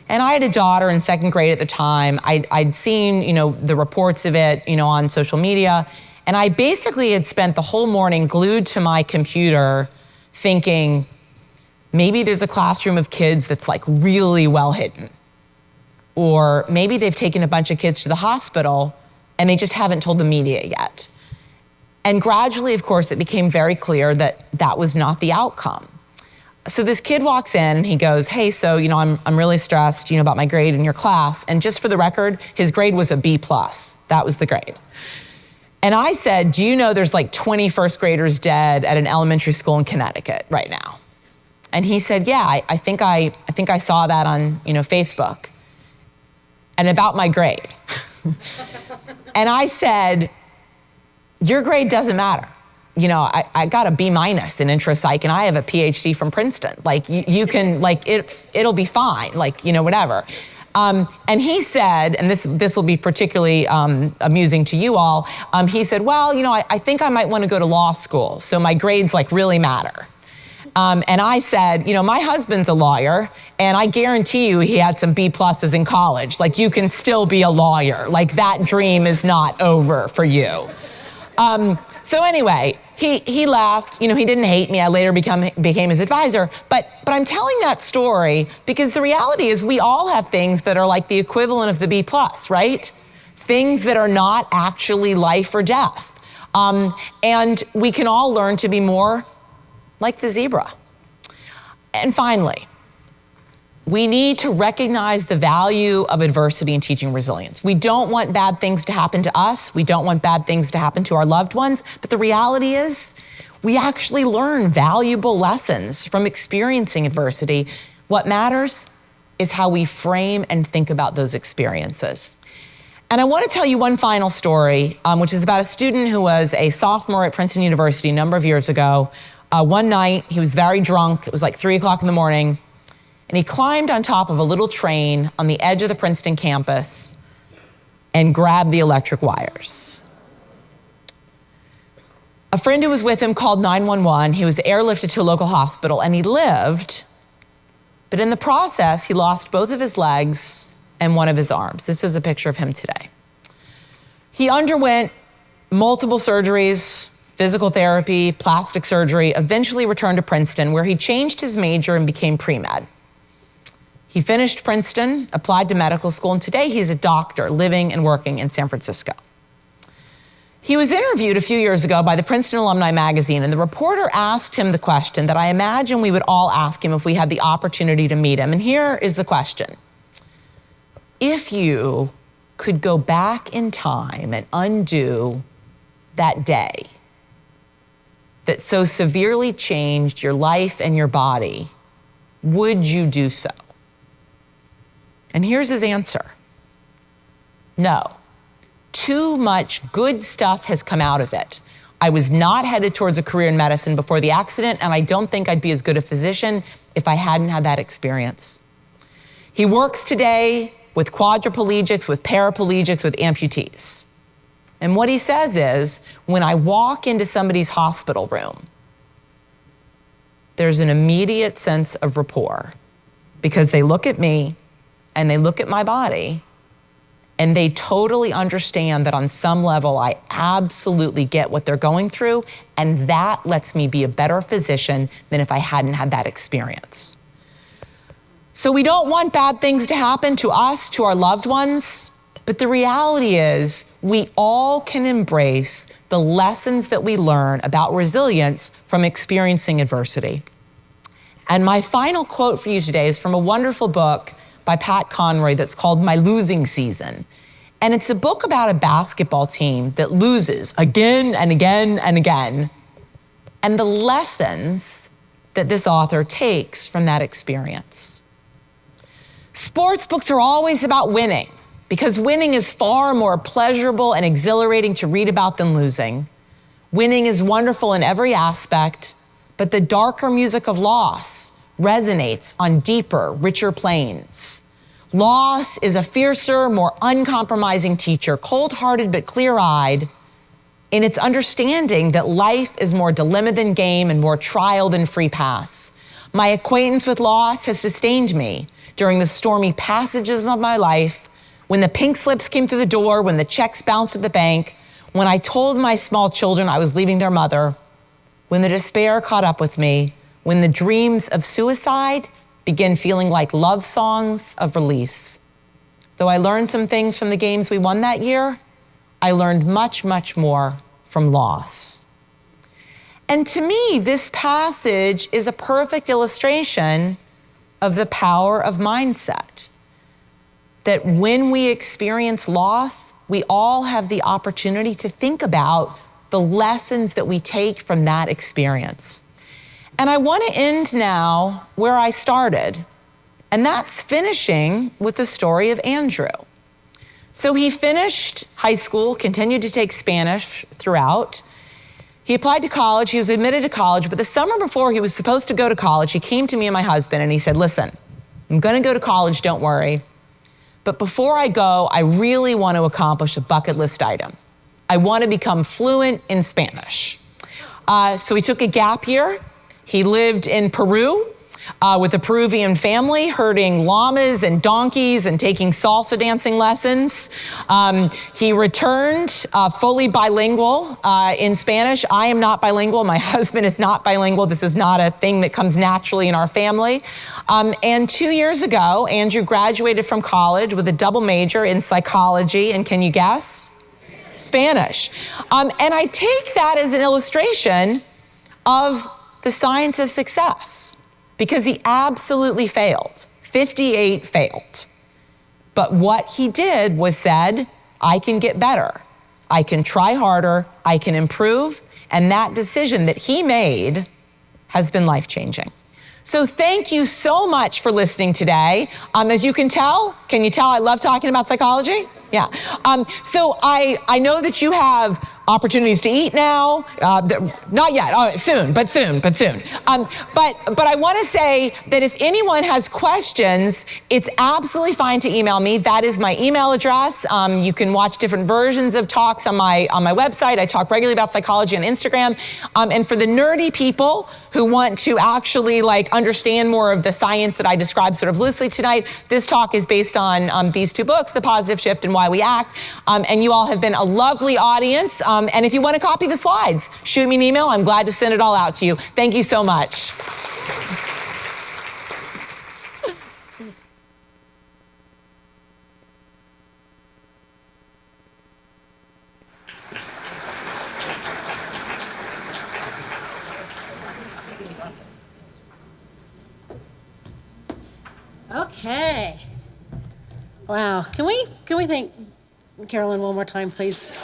And I had a daughter in 2nd grade at the time. I'd seen, the reports of it, on social media. And I basically had spent the whole morning glued to my computer thinking, maybe there's a classroom of kids that's like really well hidden. Or maybe they've taken a bunch of kids to the hospital and they just haven't told the media yet. And gradually, of course, it became very clear that that was not the outcome. So this kid walks in and he goes, hey, so, I'm really stressed, about my grade in your class. And just for the record, his grade was a B+. That was the grade. And I said, do you know there's like 20 first graders dead at an elementary school in Connecticut right now? And he said, yeah, I think I saw that on, Facebook. And about my grade. And I said, your grade doesn't matter. I got a B- in intro psych, and I have a PhD from Princeton. Like, you can, like, it'll be fine, like, whatever. And he said, and this will be particularly amusing to you all, he said, well, I think I might want to go to law school, so my grades, like, really matter. And I said, my husband's a lawyer, and I guarantee you he had some B+ in college. Like, you can still be a lawyer. Like, that dream is not over for you. So anyway, he laughed. He didn't hate me. I later became his advisor. But I'm telling that story because the reality is we all have things that are like the equivalent of the B+, right? Things that are not actually life or death. And we can all learn to be more like the zebra. And finally, we need to recognize the value of adversity in teaching resilience. We don't want bad things to happen to us. We don't want bad things to happen to our loved ones. But the reality is, we actually learn valuable lessons from experiencing adversity. What matters is how we frame and think about those experiences. And I want to tell you one final story, which is about a student who was a sophomore at Princeton University a number of years ago. One night, he was very drunk. It was like 3 o'clock in the morning. And he climbed on top of a little train on the edge of the Princeton campus and grabbed the electric wires. A friend who was with him called 911. He was airlifted to a local hospital, and he lived. But in the process, he lost both of his legs and one of his arms. This is a picture of him today. He underwent multiple surgeries, physical therapy, plastic surgery, eventually returned to Princeton, where he changed his major and became pre-med. He finished Princeton, applied to medical school, and today he's a doctor living and working in San Francisco. He was interviewed a few years ago by the Princeton Alumni Magazine, and the reporter asked him the question that I imagine we would all ask him if we had the opportunity to meet him. And here is the question. If you could go back in time and undo that day that so severely changed your life and your body, would you do so? And here's his answer. No, too much good stuff has come out of it. I was not headed towards a career in medicine before the accident, and I don't think I'd be as good a physician if I hadn't had that experience. He works today with quadriplegics, with paraplegics, with amputees. And what he says is, when I walk into somebody's hospital room, there's an immediate sense of rapport because they look at me and they look at my body and they totally understand that on some level I absolutely get what they're going through, and that lets me be a better physician than if I hadn't had that experience. So we don't want bad things to happen to us, to our loved ones, but the reality is we all can embrace the lessons that we learn about resilience from experiencing adversity. And my final quote for you today is from a wonderful book by Pat Conroy that's called My Losing Season. And it's a book about a basketball team that loses again and again and again, and the lessons that this author takes from that experience. Sports books are always about winning because winning is far more pleasurable and exhilarating to read about than losing. Winning is wonderful in every aspect, but the darker music of loss resonates on deeper, richer planes. Loss is a fiercer, more uncompromising teacher, cold-hearted but clear-eyed in its understanding that life is more dilemma than game and more trial than free pass. My acquaintance with loss has sustained me during the stormy passages of my life, when the pink slips came through the door, when the checks bounced at the bank, when I told my small children I was leaving their mother, when the despair caught up with me, when the dreams of suicide began feeling like love songs of release. Though I learned some things from the games we won that year, I learned much, much more from loss. And to me, this passage is a perfect illustration of the power of mindset. That when we experience loss, we all have the opportunity to think about the lessons that we take from that experience. And I want to end now where I started, and that's finishing with the story of Andrew. So he finished high school, continued to take Spanish throughout. He applied to college, he was admitted to college, but the summer before he was supposed to go to college, he came to me and my husband and he said, listen, I'm going to go to college, don't worry. But before I go, I really want to accomplish a bucket list item. I want to become fluent in Spanish. So he took a gap year. He lived in Peru with a Peruvian family, herding llamas and donkeys and taking salsa dancing lessons. He returned fully bilingual in Spanish. I am not bilingual. My husband is not bilingual. This is not a thing that comes naturally in our family. And 2 years ago, Andrew graduated from college with a double major in psychology, and can you guess? Spanish. And I take that as an illustration of the science of success, because he absolutely failed. 58 failed. But what he did was said, I can get better. I can try harder. I can improve. And that decision that he made has been life-changing. So thank you so much for listening today. As you can you tell I love talking about psychology? Yeah. So I know that you have opportunities to eat now. Not yet, soon. But I want to say that if anyone has questions, it's absolutely fine to email me. That is my email address. You can watch different versions of talks on my website. I talk regularly about psychology on Instagram. And for the nerdy people who want to actually understand more of the science that I described sort of loosely tonight, this talk is based on these two books, The Positive Shift and Why We Act. And you all have been a lovely audience. And if you want to copy the slides, shoot me an email. I'm glad to send it all out to you. Thank you so much. Okay. Wow. Can we thank Carolyn one more time, please?